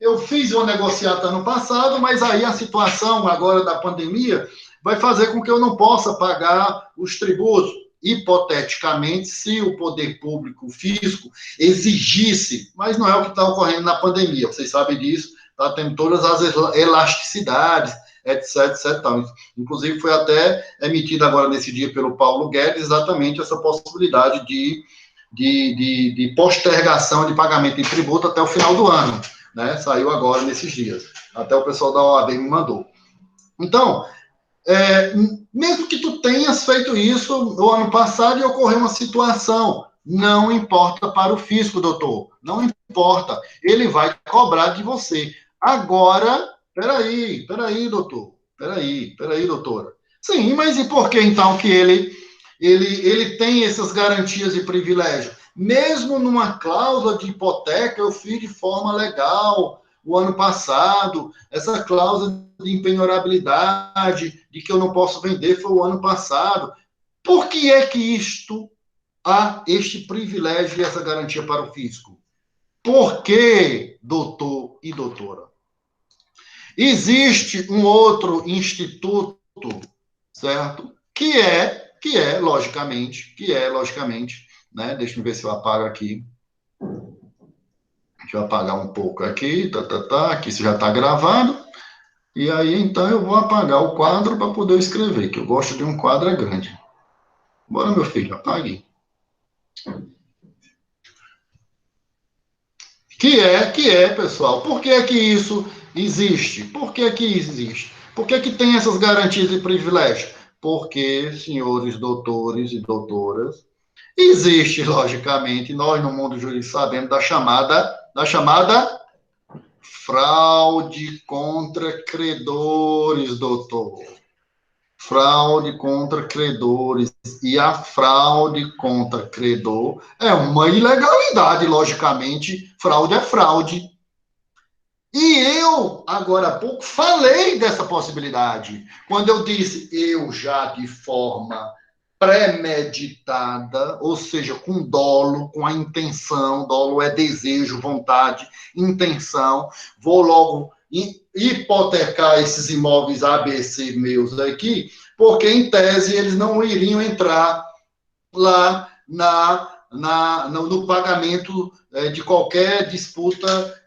eu fiz uma negociata ano passado, mas aí a situação agora da pandemia vai fazer com que eu não possa pagar os tributos. Hipoteticamente, se o poder público, o fisco, exigisse, mas não é o que está ocorrendo na pandemia, vocês sabem disso, está tendo todas as elasticidades, etc. Inclusive, foi até emitido agora nesse dia pelo Paulo Guedes exatamente essa possibilidade de postergação de pagamento de tributo até o final do ano. Né? Saiu agora nesses dias. Até o pessoal da OAB me mandou. Então, mesmo que tu tenhas feito isso no ano passado e ocorreu uma situação, não importa para o fisco, doutor. Não importa. Ele vai cobrar de você. Agora, peraí, doutor. Peraí, doutora. Sim, mas e por que então que ele tem essas garantias e privilégios? Mesmo numa cláusula de hipoteca, eu fiz de forma legal o ano passado. Essa cláusula de impenhorabilidade, de que eu não posso vender, foi o ano passado. Por que é que isto há este privilégio e essa garantia para o fisco? Por que, doutor e doutora? Existe um outro instituto, certo? Que é logicamente, né? Deixa eu ver se eu apago aqui. Deixa eu apagar um pouco aqui, aqui isso já está gravado. E aí, então, eu vou apagar o quadro para poder escrever, que eu gosto de um quadro grande. Bora, meu filho, apague. Pessoal, por que é que isso existe? Por que tem essas garantias e privilégios? Porque, senhores doutores e doutoras, existe, logicamente, nós no mundo jurídico sabemos da chamada fraude contra credores, doutor. Fraude contra credores. E a fraude contra credor é uma ilegalidade, logicamente. Fraude é fraude. E eu, agora há pouco, falei dessa possibilidade. Quando eu disse, eu já de forma premeditada, ou seja, com dolo, com a intenção, dolo é desejo, vontade, intenção, vou logo hipotecar esses imóveis ABC meus aqui, porque em tese eles não iriam entrar lá no pagamento de qualquer disputa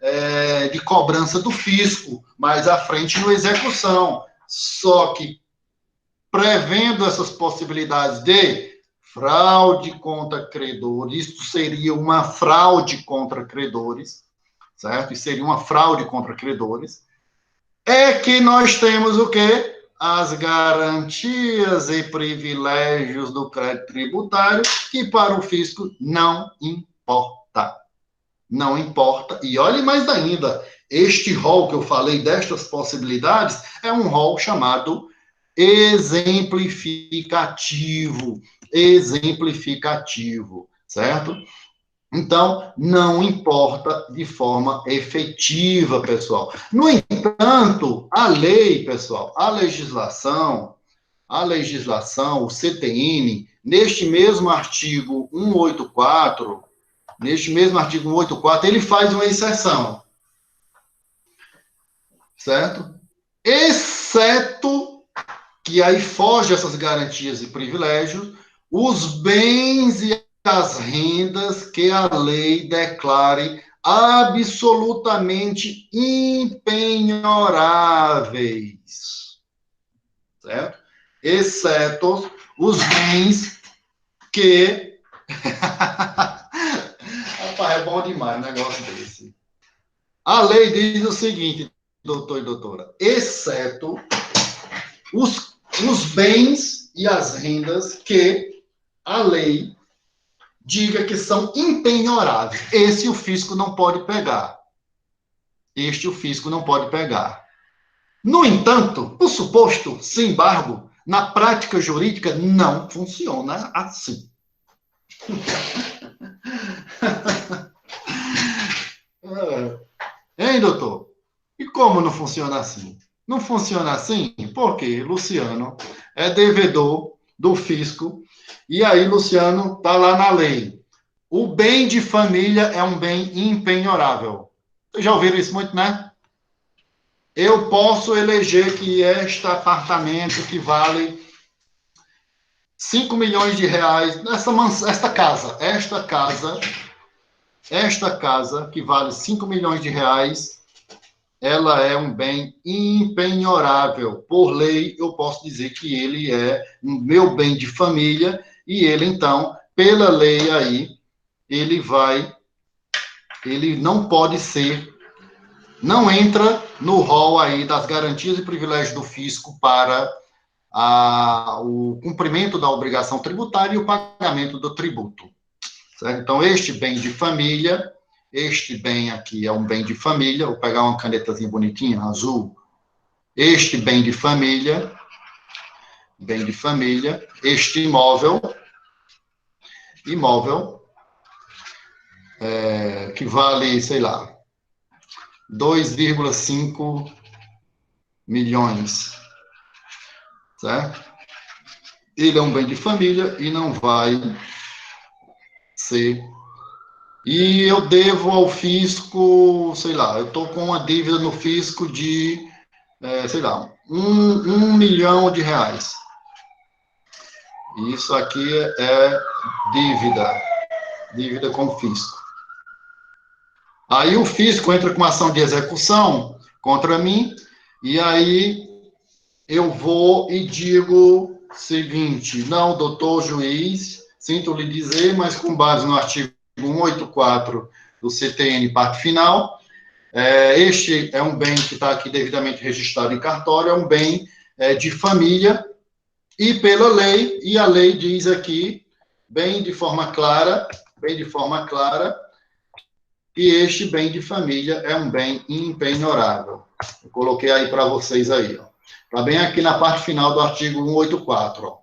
de cobrança do fisco, mais à frente no execução. Só que prevendo essas possibilidades de fraude contra credores, isso seria uma fraude contra credores, certo? Isso seria uma fraude contra credores. É que nós temos o quê? As garantias e privilégios do crédito tributário, que para o fisco não importa. Não importa. E olhe mais ainda, este rol que eu falei destas possibilidades é um rol chamado exemplificativo, certo? Então, não importa de forma efetiva, pessoal. No entanto, a lei, pessoal, a legislação, o CTN, neste mesmo artigo 184, ele faz uma exceção, certo? Exceto que aí foge essas garantias e privilégios, os bens e as rendas que a lei declare absolutamente impenhoráveis, certo? Exceto os bens que... Rapaz, é bom demais um negócio desse. A lei diz o seguinte, doutor e doutora, exceto os bens e as rendas que a lei diga que são impenhoráveis. Esse o fisco não pode pegar. Este o fisco não pode pegar. No entanto, o suposto sem embargo, na prática jurídica, não funciona assim. Hein, doutor? E como não funciona assim? Não funciona assim porque Luciano é devedor do fisco e aí Luciano está lá na lei. O bem de família é um bem impenhorável. Vocês já ouviram isso muito, né? Eu posso eleger que este apartamento que vale 5 milhões de reais, esta casa que vale 5 milhões de reais, ela é um bem impenhorável. Por lei, eu posso dizer que ele é um meu bem de família e ele, então, pela lei aí, ele não pode ser, não entra no rol aí das garantias e privilégios do fisco para o cumprimento da obrigação tributária e o pagamento do tributo. Certo? Então, este bem de família, este bem aqui é um bem de família, vou pegar uma canetazinha bonitinha, azul, este bem de família, este imóvel, que vale, sei lá, 2,5 milhões, certo? Ele é um bem de família e não vai ser... E eu devo ao fisco, sei lá, eu estou com uma dívida no fisco de, sei lá, 1 milhão de reais. Isso aqui é dívida com o fisco. Aí o fisco entra com ação de execução contra mim, e aí eu vou e digo o seguinte: não, doutor juiz, sinto lhe dizer, mas com base no artigo 184 do CTN, parte final, este é um bem que está aqui devidamente registrado em cartório, é um bem de família, e pela lei, e a lei diz aqui, bem de forma clara, que este bem de família é um bem impenhorável. Eu coloquei aí para vocês aí, ó. Está bem aqui na parte final do artigo 184, ó.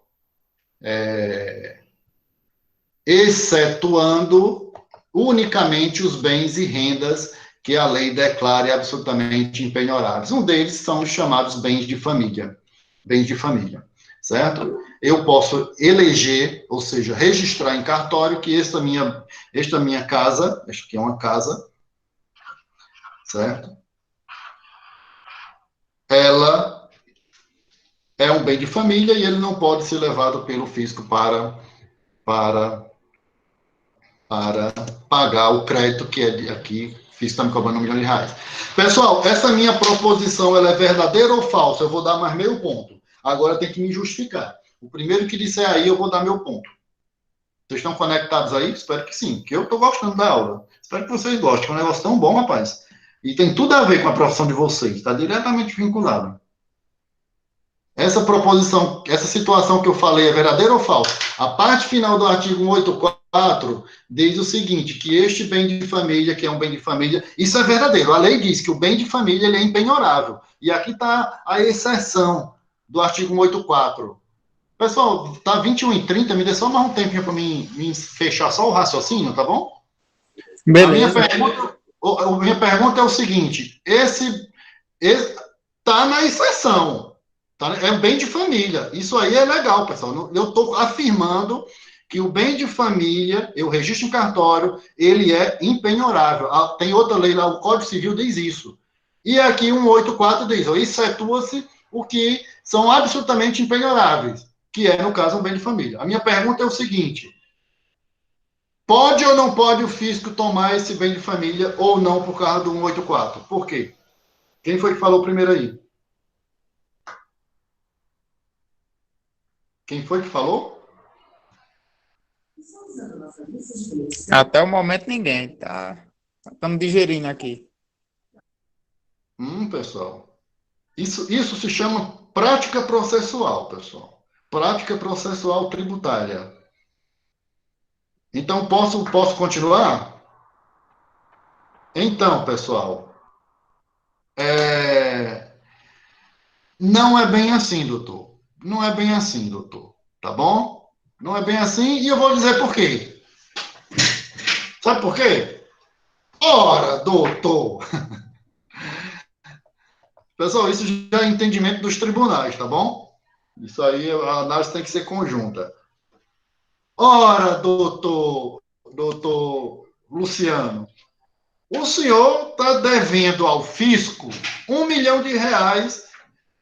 Excetuando unicamente os bens e rendas que a lei declare absolutamente impenhoráveis. Um deles são os chamados bens de família, certo? Eu posso eleger, ou seja, registrar em cartório que esta minha casa, esta aqui é uma casa, certo? Ela é um bem de família e ele não pode ser levado pelo fisco para pagar o crédito que é aqui, o fisco está me cobrando 1 milhão de reais. Pessoal, essa minha proposição, ela é verdadeira ou falsa? Eu vou dar mais meio ponto. Agora tem que me justificar. O primeiro que disser aí, eu vou dar meu ponto. Vocês estão conectados aí? Espero que sim, que eu estou gostando da aula. Espero que vocês gostem, é um negócio tão bom, rapaz. E tem tudo a ver com a profissão de vocês, está diretamente vinculado. Essa proposição, essa situação que eu falei é verdadeira ou falsa? A parte final do artigo 184 diz o seguinte, que este bem de família, que é um bem de família, isso é verdadeiro. A lei diz que o bem de família ele é impenhorável. E aqui está a exceção do artigo 184. Pessoal, tá 21h30, me dê só mais um tempinho para mim fechar só o raciocínio, tá bom? A minha Beleza. minha pergunta é o seguinte: esse está na exceção, tá? É bem de família. Isso aí é legal, pessoal. Eu estou afirmando que o bem de família, eu registro em cartório, ele é impenhorável. Tem outra lei lá, o Código Civil diz isso. E aqui 184 diz, excetua-se o que são absolutamente impenhoráveis, que é, no caso, um bem de família. A minha pergunta é o seguinte: pode ou não pode o fisco tomar esse bem de família ou não por causa do 184? Por quê? Quem foi que falou primeiro aí? Quem foi que falou? Até o momento ninguém. Estamos digerindo aqui. Pessoal. Isso se chama prática processual, pessoal. Prática processual tributária. Então, posso continuar? Então, pessoal, não é bem assim, doutor. Não é bem assim, doutor. Tá bom? Não é bem assim, e eu vou dizer por quê. Sabe por quê? Ora, doutor! Pessoal, isso já é entendimento dos tribunais, tá bom? Isso aí, a análise tem que ser conjunta. Ora, doutor Luciano, o senhor está devendo ao fisco R$ 1 milhão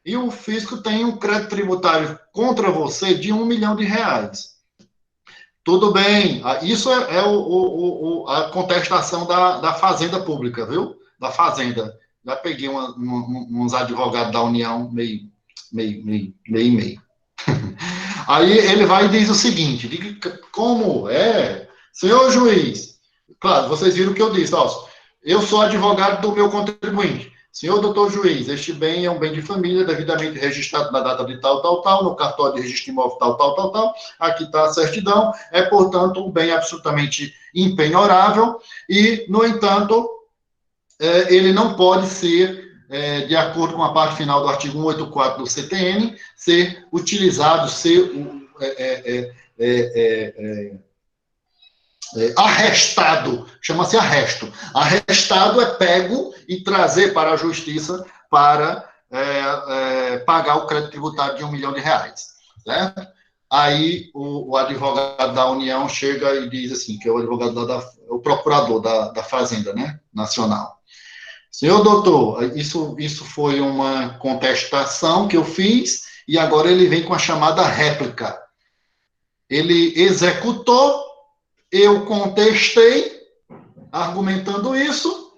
e o fisco tem um crédito tributário contra você de R$ 1 milhão. Tudo bem, isso é a contestação da Fazenda Pública, viu? Da Fazenda. Já peguei uns advogados da União, meio. Aí ele vai e diz o seguinte: como é, senhor juiz, claro, vocês viram o que eu disse, ó, eu sou advogado do meu contribuinte. Senhor doutor juiz, este bem é um bem de família, devidamente registrado na data de tal, no cartório de registro imóvel tal. Aqui está a certidão, é, portanto, um bem absolutamente impenhorável e, no entanto, ele não pode ser, de acordo com a parte final do artigo 184 do CTN, ser utilizado, arrestado, chama-se arresto. Arrestado é pego e trazer para a justiça para pagar o crédito tributário de R$ 1 milhão, certo? Aí o advogado da União chega e diz assim, que é o advogado o procurador da Fazenda, né, Nacional. Senhor doutor, isso foi uma contestação que eu fiz e agora ele vem com a chamada réplica. Ele executou, eu contestei, argumentando isso,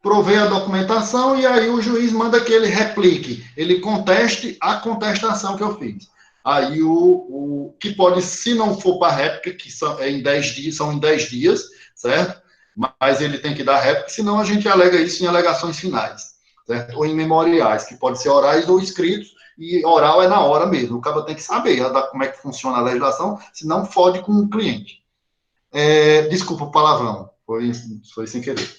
provei a documentação e aí o juiz manda que ele replique, ele conteste a contestação que eu fiz. Aí o que pode, se não for para réplica, que são em 10 dias, certo? Mas ele tem que dar réplica, senão a gente alega isso em alegações finais, certo? Ou em memoriais, que pode ser orais ou escritos, e oral é na hora mesmo. O cara tem que saber como é que funciona a legislação, senão fode com o cliente. Desculpa o palavrão, foi sem querer.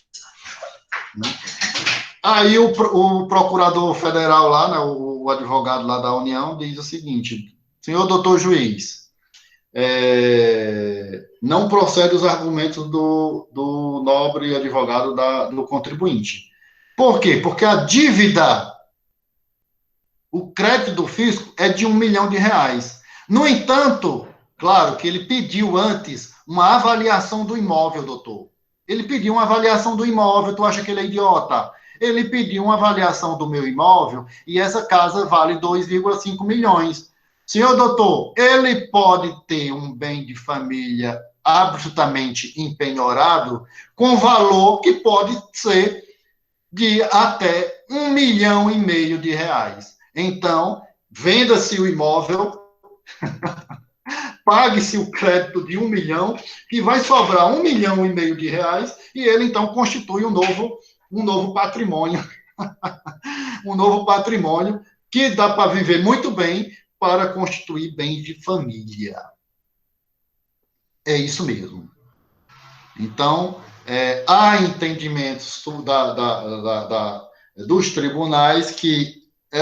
Aí o procurador federal lá, né, o advogado lá da União, diz o seguinte: senhor doutor juiz, não procede os argumentos do nobre advogado do contribuinte. Por quê? Porque a dívida, o crédito do fisco é de R$ 1 milhão. No entanto, claro que ele pediu antes uma avaliação do imóvel, doutor. Ele pediu uma avaliação do imóvel, tu acha que ele é idiota? Ele pediu uma avaliação do meu imóvel e essa casa vale 2,5 milhões. Senhor doutor, ele pode ter um bem de família absolutamente impenhorável com valor que pode ser de até R$ 1,5 milhão. Então, venda-se o imóvel, pague-se o crédito de 1 milhão, que vai sobrar R$ 1,5 milhão e ele, então, constitui um novo patrimônio. Um novo patrimônio que dá para viver muito bem para constituir bens de família. É isso mesmo. Então, há entendimentos dos tribunais que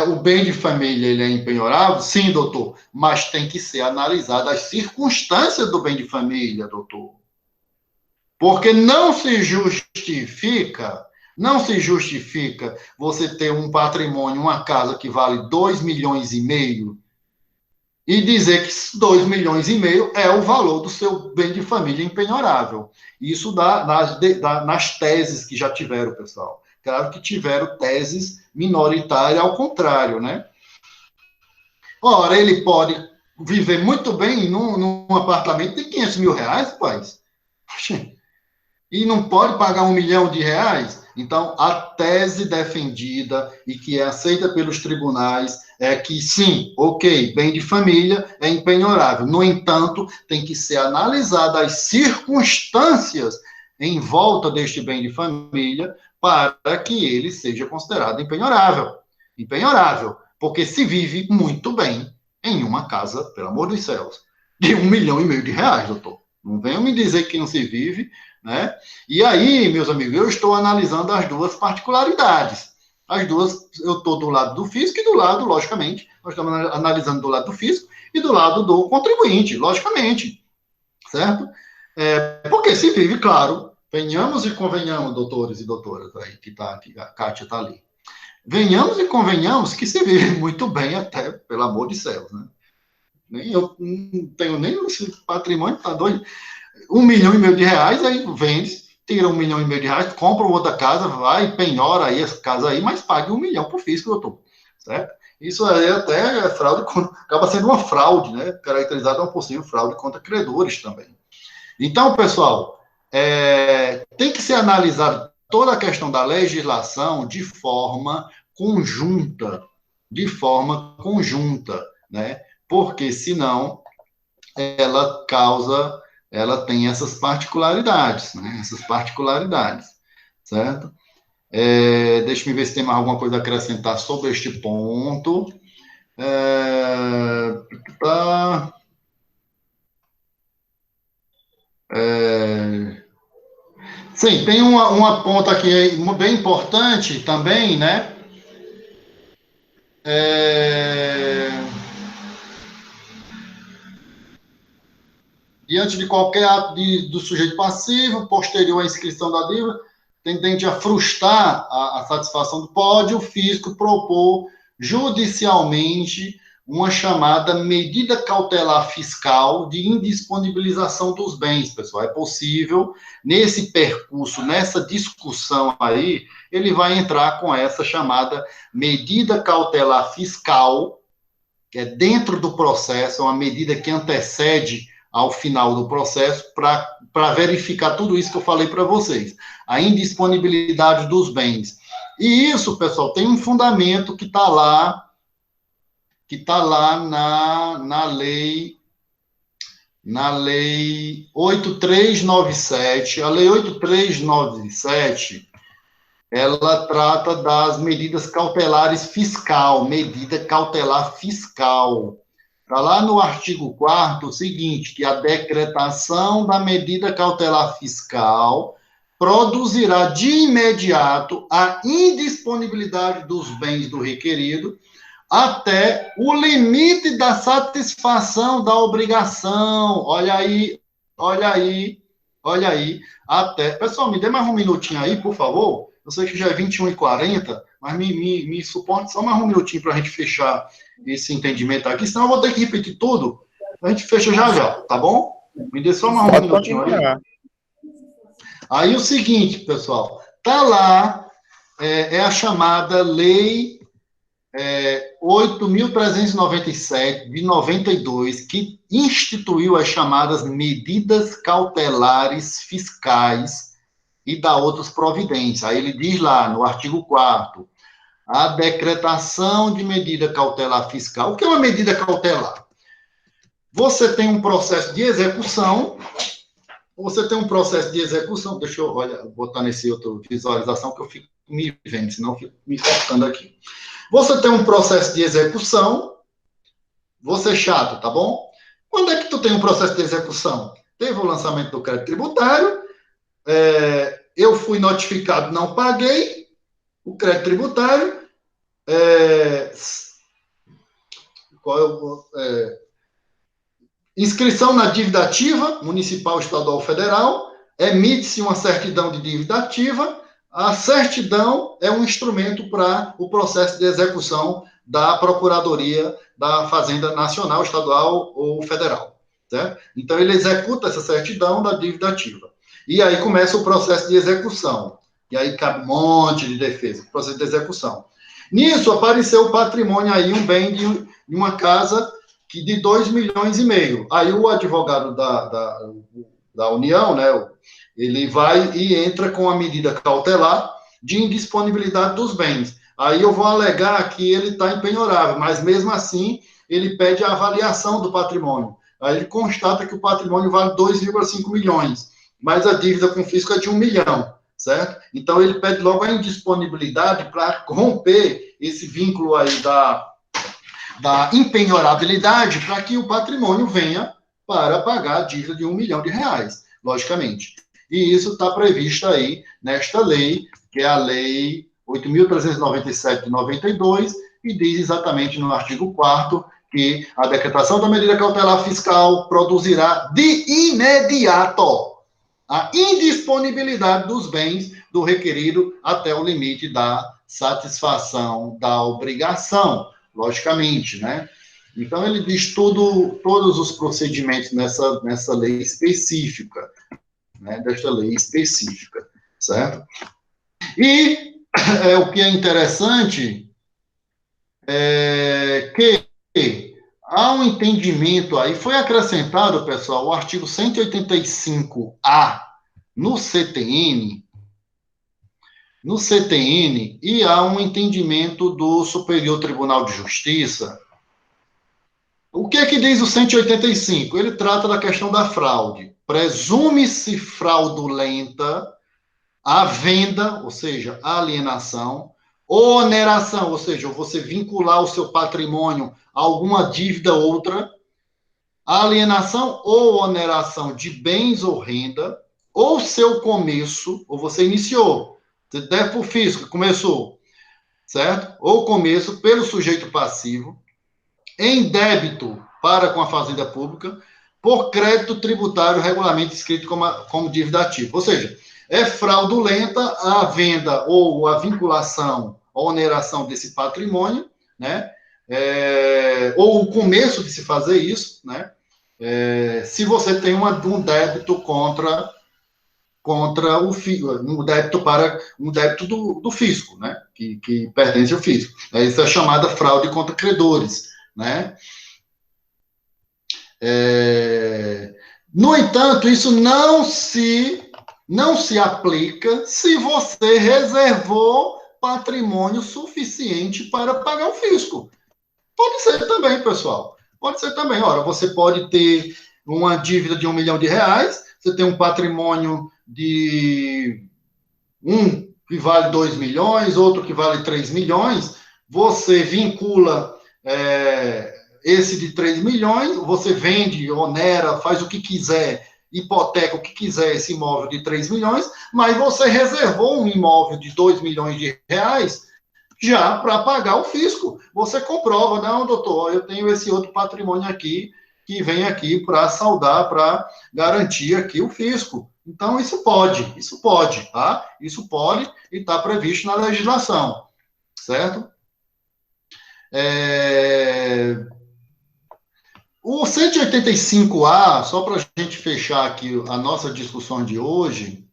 o bem de família ele é impenhorável? Sim, doutor, mas tem que ser analisada as circunstâncias do bem de família, doutor. Porque não se justifica você ter um patrimônio, uma casa que vale 2,5 milhões e dizer que 2,5 milhões é o valor do seu bem de família impenhorável. Isso dá nas teses que já tiveram, pessoal. Claro que tiveram teses minoritárias ao contrário, né? Ora, ele pode viver muito bem num apartamento de 500 mil reais, rapaz. E não pode pagar R$ 1 milhão. Então, a tese defendida e que é aceita pelos tribunais é que, sim, ok, bem de família é impenhorável. No entanto, tem que ser analisada as circunstâncias em volta deste bem de família para que ele seja considerado impenhorável. Impenhorável, porque se vive muito bem em uma casa, pelo amor dos céus, de R$ 1,5 milhão, doutor. Não venham me dizer que não se vive, né? E aí, meus amigos, eu estou analisando as duas particularidades. As duas, eu estou do lado do fisco e do lado, logicamente, nós estamos analisando do lado do fisco e do lado do contribuinte, logicamente, certo? Porque se vive, claro, venhamos e convenhamos, doutores e doutoras, aí que a Kátia está ali. Venhamos e convenhamos que se vive muito bem até, pelo amor de céus, né? Eu não tenho nem esse patrimônio, tá doido? R$ 1,5 milhão, aí vende, tira R$ 1,5 milhão, compra outra casa, vai, penhora aí essa casa aí, mas pague R$ 1 milhão pro fisco, doutor, certo? Isso aí até é fraude, acaba sendo uma fraude, né? Caracterizada uma possível fraude contra credores também. Então, pessoal, tem que ser analisada toda a questão da legislação de forma conjunta, né? Porque senão ela tem essas particularidades, né? Certo? Deixa eu ver se tem mais alguma coisa a acrescentar sobre este ponto. Sim, tem uma ponta aqui bem importante também, né? Diante de qualquer ato do sujeito passivo, posterior à inscrição da dívida, tendente a frustrar a satisfação pode o fisco propor judicialmente uma chamada medida cautelar fiscal de indisponibilização dos bens, pessoal. É possível, nesse percurso, nessa discussão aí, ele vai entrar com essa chamada medida cautelar fiscal, que é dentro do processo, é uma medida que antecede ao final do processo para verificar tudo isso que eu falei para vocês. A indisponibilidade dos bens. E isso, pessoal, tem um fundamento que está lá na lei 8397. A lei 8397, ela trata das medidas cautelares fiscal, medida cautelar fiscal. Está lá no artigo 4º o seguinte, que a decretação da medida cautelar fiscal produzirá de imediato a indisponibilidade dos bens do requerido até o limite da satisfação da obrigação. Olha aí. Até. Pessoal, me dê mais um minutinho aí, por favor. Eu sei que já é 21h40, mas me suporte só mais um minutinho para a gente fechar esse entendimento aqui, senão eu vou ter que repetir tudo. A gente fecha já, tá bom? Me dê só mais um minutinho aí. Aí o seguinte, pessoal, tá lá, é a chamada Lei 8.397, de 92, que instituiu as chamadas medidas cautelares fiscais e dá outras providências. Aí ele diz lá, no artigo 4º, a decretação de medida cautelar fiscal. O que é uma medida cautelar? Você tem um processo de execução, deixa eu botar nesse outro visualização, que eu fico me vendo, senão eu fico me cortando aqui. Você tem um processo de execução, vou ser chato, tá bom? Quando é que tu tem um processo de execução? Teve o lançamento do crédito tributário, eu fui notificado, não paguei o crédito tributário, inscrição na dívida ativa, municipal, estadual, federal, emite-se uma certidão de dívida ativa. A certidão é um instrumento para o processo de execução da Procuradoria da Fazenda Nacional, Estadual ou Federal. Certo? Então, ele executa essa certidão da dívida ativa. E aí começa o processo de execução. E aí cabe um monte de defesa, processo de execução. Nisso, apareceu o patrimônio aí, um bem de uma casa de 2,5 milhões. Aí o advogado da União, né, ele vai e entra com a medida cautelar de indisponibilidade dos bens. Aí eu vou alegar que ele está impenhorável, mas mesmo assim ele pede a avaliação do patrimônio. Aí ele constata que o patrimônio vale 2,5 milhões, mas a dívida com o fisco é de 1 milhão, certo? Então ele pede logo a indisponibilidade para romper esse vínculo aí da impenhorabilidade, para que o patrimônio venha para pagar a dívida de 1 milhão de reais, logicamente. E isso está previsto aí nesta lei, que é a Lei 8.397 de 92, e diz exatamente no artigo 4º que a decretação da medida cautelar fiscal produzirá de imediato a indisponibilidade dos bens do requerido até o limite da satisfação da obrigação, logicamente, né? Então, ele diz todos os procedimentos nessa lei específica, né, desta lei específica, certo? E o que é interessante é que há um entendimento aí, foi acrescentado, pessoal, o artigo 185A no CTN, e há um entendimento do Superior Tribunal de Justiça. O que é que diz o 185? Ele trata da questão da fraude. Presume-se fraudulenta a venda, ou seja, a alienação, oneração, ou seja, você vincular o seu patrimônio a alguma dívida outra, a alienação ou oneração de bens ou renda, ou seu começo, ou você iniciou, você deve para o fisco, começou, certo? Ou começo pelo sujeito passivo, em débito para com a Fazenda Pública, por crédito tributário regularmente inscrito como dívida ativa. Ou seja, é fraudulenta a venda ou a vinculação, a oneração desse patrimônio, né? Ou o começo de se fazer isso, né? Se você tem um débito contra o fisco, um débito do fisco, né? Que pertence ao fisco. Isso é chamada fraude contra credores, né? No entanto, isso não se aplica se você reservou patrimônio suficiente para pagar o fisco. Pode ser também, pessoal. Pode ser também. Ora, você pode ter uma dívida de 1 milhão de reais, você tem um patrimônio de que vale 2 milhões, outro que vale 3 milhões, você vincula esse de 3 milhões, você vende, onera, faz o que quiser, hipoteca o que quiser esse imóvel de 3 milhões, mas você reservou um imóvel de 2 milhões de reais já para pagar o fisco. Você comprova, não, doutor, eu tenho esse outro patrimônio aqui, que vem aqui para saldar, para garantir aqui o fisco. Então, isso pode, tá? Isso pode e está previsto na legislação, certo? O 185A, só para a gente fechar aqui a nossa discussão de hoje,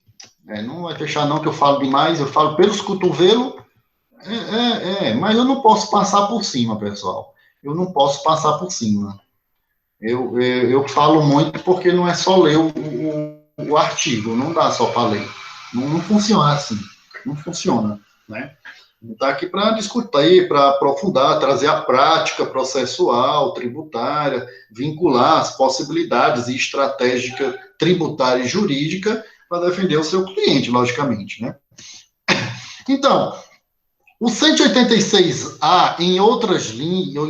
não vai fechar não, que eu falo demais, eu falo pelos cotovelos, mas eu não posso passar por cima, pessoal. Eu não posso passar por cima. Eu falo muito porque não é só ler o artigo, não dá só para ler. Não funciona assim, não funciona, né? Está aqui para discutir, para aprofundar, trazer a prática processual, tributária, vincular as possibilidades e estratégica tributária e jurídica para defender o seu cliente, logicamente, né? Então, o 186A, em outras linhas,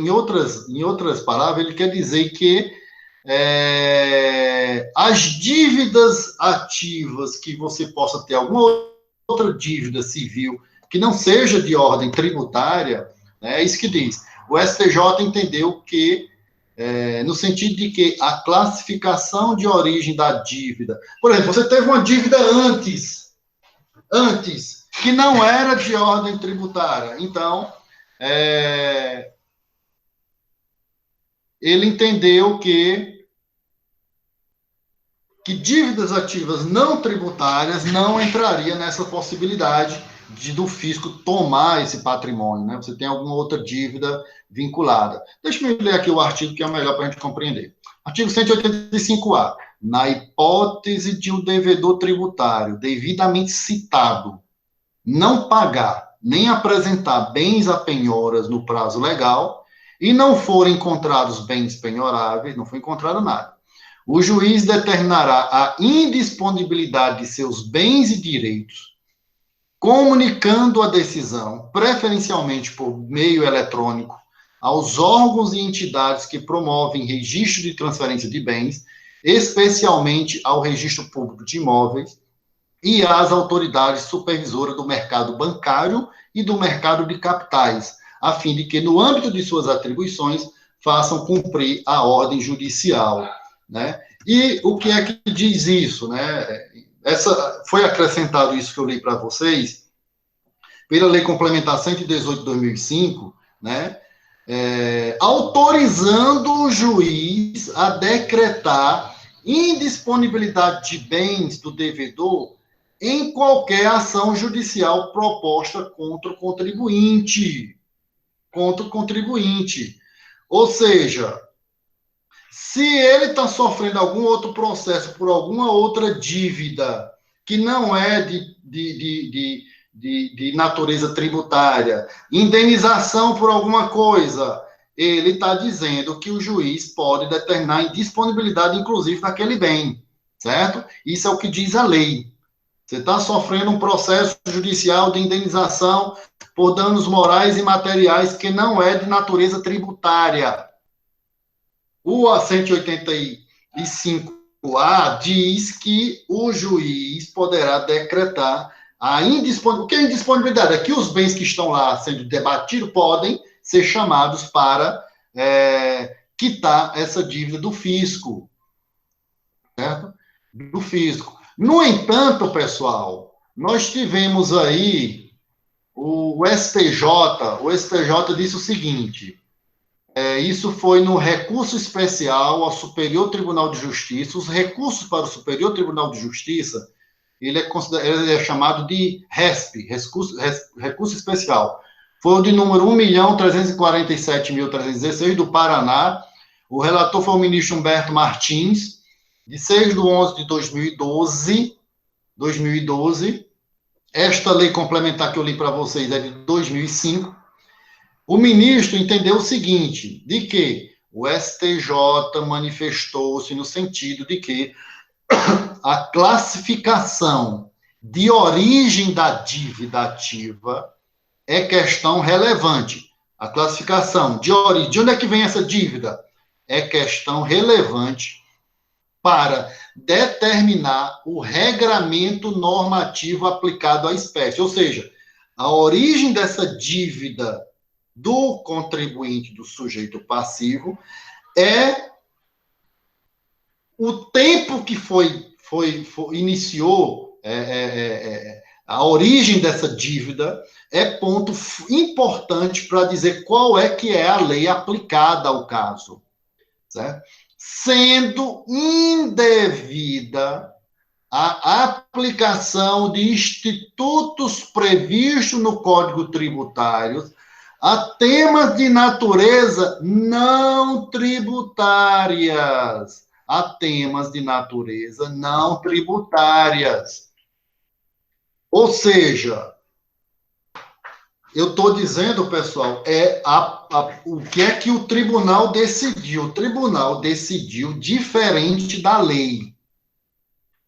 em outras palavras, ele quer dizer que as dívidas ativas que você possa ter alguma outra dívida civil que não seja de ordem tributária, é isso que diz. O STJ entendeu que no sentido de que a classificação de origem da dívida... Por exemplo, você teve uma dívida antes, que não era de ordem tributária. Então, ele entendeu que dívidas ativas não tributárias não entraria nessa possibilidade do fisco tomar esse patrimônio, né? Você tem alguma outra dívida vinculada. Deixa eu ler aqui o artigo que é melhor para a gente compreender. Artigo 185-A. Na hipótese de o devedor tributário devidamente citado não pagar nem apresentar bens a penhoras no prazo legal e não forem encontrados bens penhoráveis, não foi encontrado nada, o juiz determinará a indisponibilidade de seus bens e direitos, comunicando a decisão, preferencialmente por meio eletrônico, aos órgãos e entidades que promovem registro de transferência de bens, especialmente ao Registro Público de Imóveis e às autoridades supervisoras do mercado bancário e do mercado de capitais, a fim de que, no âmbito de suas atribuições, façam cumprir a ordem judicial, né? E o que é que diz isso, né? Foi acrescentado isso que eu li para vocês, pela Lei Complementar 118 de 2005, né? Autorizando o juiz a decretar indisponibilidade de bens do devedor em qualquer ação judicial proposta contra o contribuinte. Ou seja, se ele está sofrendo algum outro processo por alguma outra dívida que não é de natureza tributária, indenização por alguma coisa, ele está dizendo que o juiz pode determinar indisponibilidade, inclusive, daquele bem, certo? Isso é o que diz a lei. Você está sofrendo um processo judicial de indenização por danos morais e materiais que não é de natureza tributária. O 185-A diz que o juiz poderá decretar a indisponibilidade. O que é indisponibilidade? É que os bens que estão lá sendo debatidos podem ser chamados para quitar essa dívida do fisco. Certo? Do fisco. No entanto, pessoal, nós tivemos aí o STJ disse o seguinte, isso foi no recurso especial ao Superior Tribunal de Justiça. Os recursos para o Superior Tribunal de Justiça, ele é chamado de RESP, recurso especial. Foi o de número 1.347.316 do Paraná. O relator foi o ministro Humberto Martins, de 6/11 de 2012. Esta lei complementar que eu li para vocês é de 2005. O ministro entendeu o seguinte, de que o STJ manifestou-se no sentido de que a classificação de origem da dívida ativa é questão relevante. A classificação de origem, de onde é que vem essa dívida? É questão relevante para determinar o regramento normativo aplicado à espécie. Ou seja, a origem dessa dívida do contribuinte, do sujeito passivo, é o tempo que iniciou a origem dessa dívida, é ponto importante para dizer qual é que é a lei aplicada ao caso, certo? Sendo indevida a aplicação de institutos previstos no Código Tributário a temas de natureza não tributárias. Ou seja, eu estou dizendo, pessoal, o que é que o tribunal decidiu? O tribunal decidiu diferente da lei.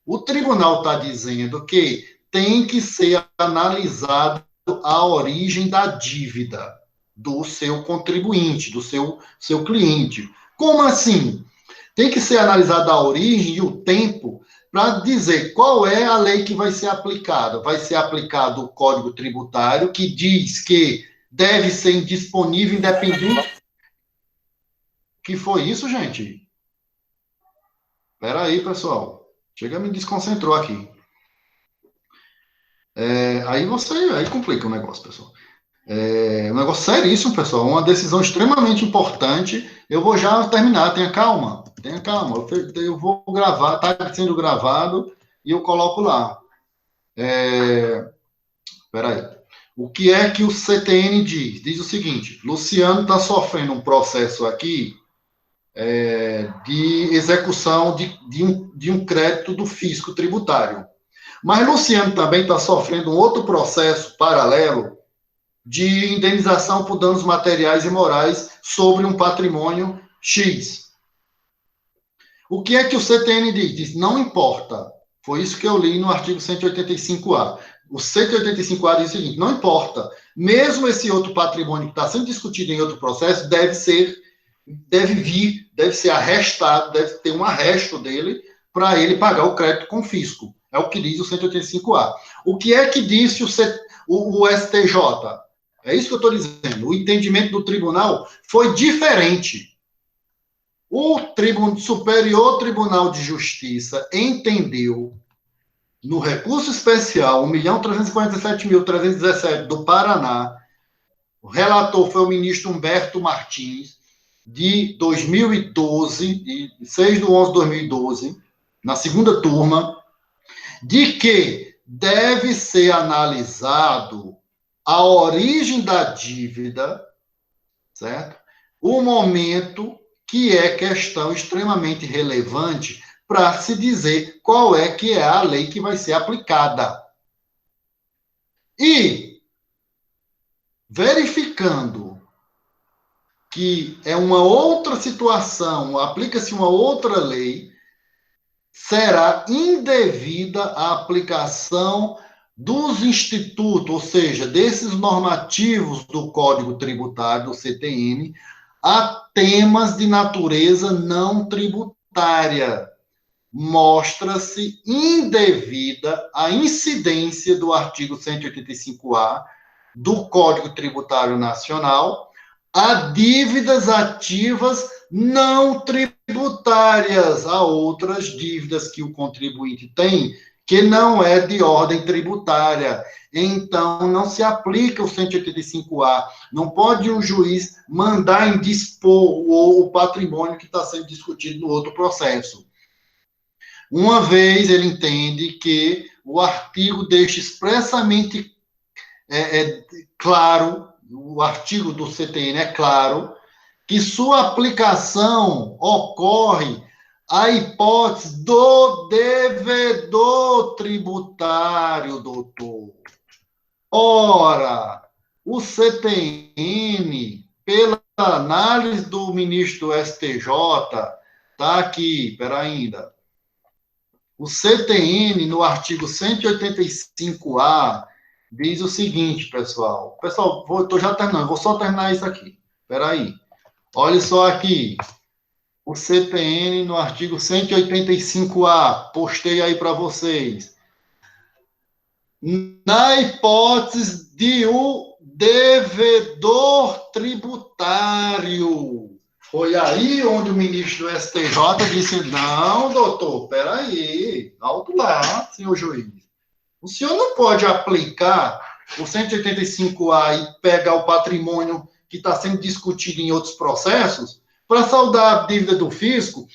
O tribunal está dizendo que tem que ser analisado a origem da dívida do seu contribuinte, do seu cliente. Como assim? Tem que ser analisada a origem e o tempo para dizer qual é a lei que vai ser aplicada. Vai ser aplicado o Código Tributário, que diz que deve ser indisponível, independente. Que foi isso, gente? Espera aí, pessoal. Chega, me desconcentrou aqui. Aí complica o negócio, pessoal. É um negócio seríssimo, pessoal. Uma decisão extremamente importante. Eu vou já terminar. Tenha calma. Tenha calma. Eu vou gravar. Está sendo gravado e eu coloco lá. Espera aí. O que é que o CTN diz? Diz o seguinte: Luciano está sofrendo um processo aqui de execução de um crédito do fisco tributário. Mas Luciano também está sofrendo um outro processo paralelo de indenização por danos materiais e morais sobre um patrimônio X. O que é que o CTN diz? Diz, não importa. Foi isso que eu li no artigo 185A. O 185A diz o seguinte, não importa. Mesmo esse outro patrimônio que está sendo discutido em outro processo deve ser arrestado, deve ter um arresto dele para ele pagar o crédito com fisco. É o que diz o 185A. O que é que disse o STJ? É isso que eu estou dizendo. O entendimento do tribunal foi diferente. O Superior Tribunal de Justiça entendeu, no recurso especial 1.347.317 do Paraná, o relator foi o ministro Humberto Martins, de 2012, de 6/11/2012, na segunda turma, de que deve ser analisado a origem da dívida, certo? O momento que é questão extremamente relevante para se dizer qual é que é a lei que vai ser aplicada. E, verificando que é uma outra situação, aplica-se uma outra lei, será indevida a aplicação dos institutos, ou seja, desses normativos do Código Tributário, do CTN, a temas de natureza não tributária. Mostra-se indevida a incidência do artigo 185A do Código Tributário Nacional a dívidas ativas não tributárias, a outras dívidas que o contribuinte tem, que não é de ordem tributária. Então, não se aplica o 185A. Não pode o juiz mandar indispor o patrimônio que está sendo discutido no outro processo. Uma vez ele entende que o artigo deixa expressamente claro, o artigo do CTN é claro, que sua aplicação ocorre à hipótese do devedor tributário, doutor. Ora, o CTN, pela análise do ministro do STJ, está aqui, espera ainda. O CTN, no artigo 185A, diz o seguinte, pessoal. Pessoal, estou já terminando, vou só terminar isso aqui. Espera aí. Olha só aqui. O CTN, no artigo 185A, postei aí para vocês. Na hipótese de o devedor tributário. Foi aí onde o ministro do STJ disse, não, doutor, peraí, alto lá, senhor juiz. O senhor não pode aplicar o 185A e pegar o patrimônio que está sendo discutido em outros processos para saldar a dívida do fisco.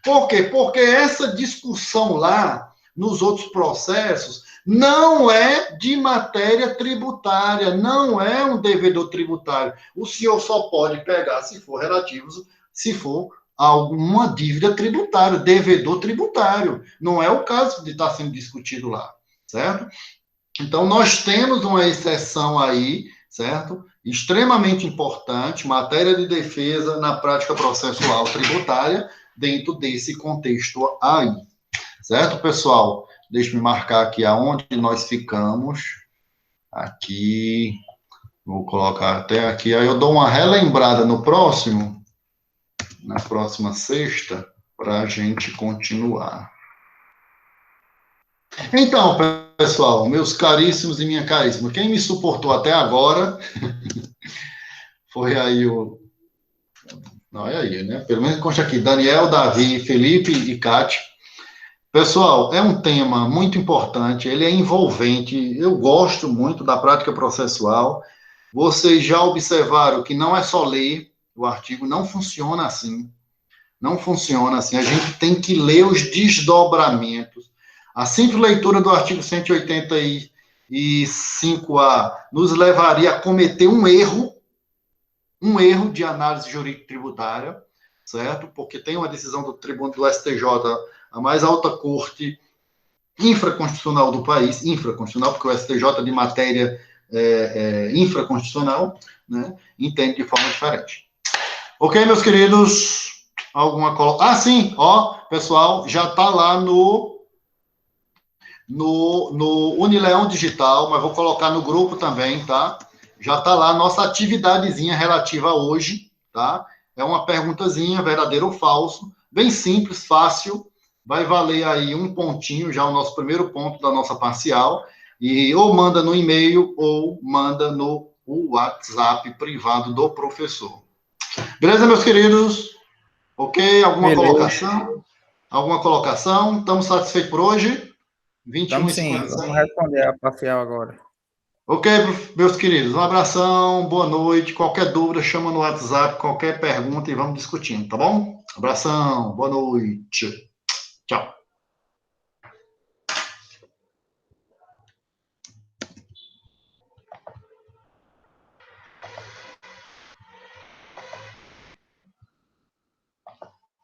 Por quê? Porque essa discussão lá, nos outros processos, não é de matéria tributária, não é um devedor tributário. O senhor só pode pegar se for relativo, se for alguma dívida tributária, devedor tributário. Não é o caso de estar sendo discutido lá, certo? Então, nós temos uma exceção aí, certo? Extremamente importante, matéria de defesa na prática processual tributária, dentro desse contexto aí. Certo, pessoal? Deixa eu marcar aqui aonde nós ficamos. Aqui. Vou colocar até aqui. Aí eu dou uma relembrada no próximo, na próxima sexta, para a gente continuar. Então, pessoal, meus caríssimos e minha caríssima, quem me suportou até agora foi aí Olha aí, né? Pelo menos consta aqui, Daniel, Davi, Felipe e Cátia. Pessoal, é um tema muito importante, ele é envolvente, eu gosto muito da prática processual. Vocês já observaram que não é só ler o artigo, não funciona assim. Não funciona assim. A gente tem que ler os desdobramentos. A simples leitura do artigo 185A nos levaria a cometer um erro de análise jurídica tributária, certo? Porque tem uma decisão do Tribunal do STJ, a mais alta corte infraconstitucional do país, infraconstitucional, porque o STJ de matéria infraconstitucional, né, entende de forma diferente. Ok, meus queridos? Alguma colocação? Ah, sim, ó, pessoal, já está lá no Unileão Digital, mas vou colocar no grupo também, tá? Já está lá a nossa atividadezinha relativa a hoje, tá? É uma perguntazinha, verdadeiro ou falso, bem simples, fácil, vai valer aí um pontinho, já o nosso primeiro ponto da nossa parcial, e ou manda no e-mail ou manda no WhatsApp privado do professor. Beleza, meus queridos? Ok? Alguma colocação? Alguma colocação? Estamos satisfeitos por hoje? 21 Estamos sim, vamos responder a parcial agora. Ok, meus queridos, um abração, boa noite. Qualquer dúvida, chama no WhatsApp, qualquer pergunta e vamos discutindo, tá bom? Abração, boa noite. Tchau.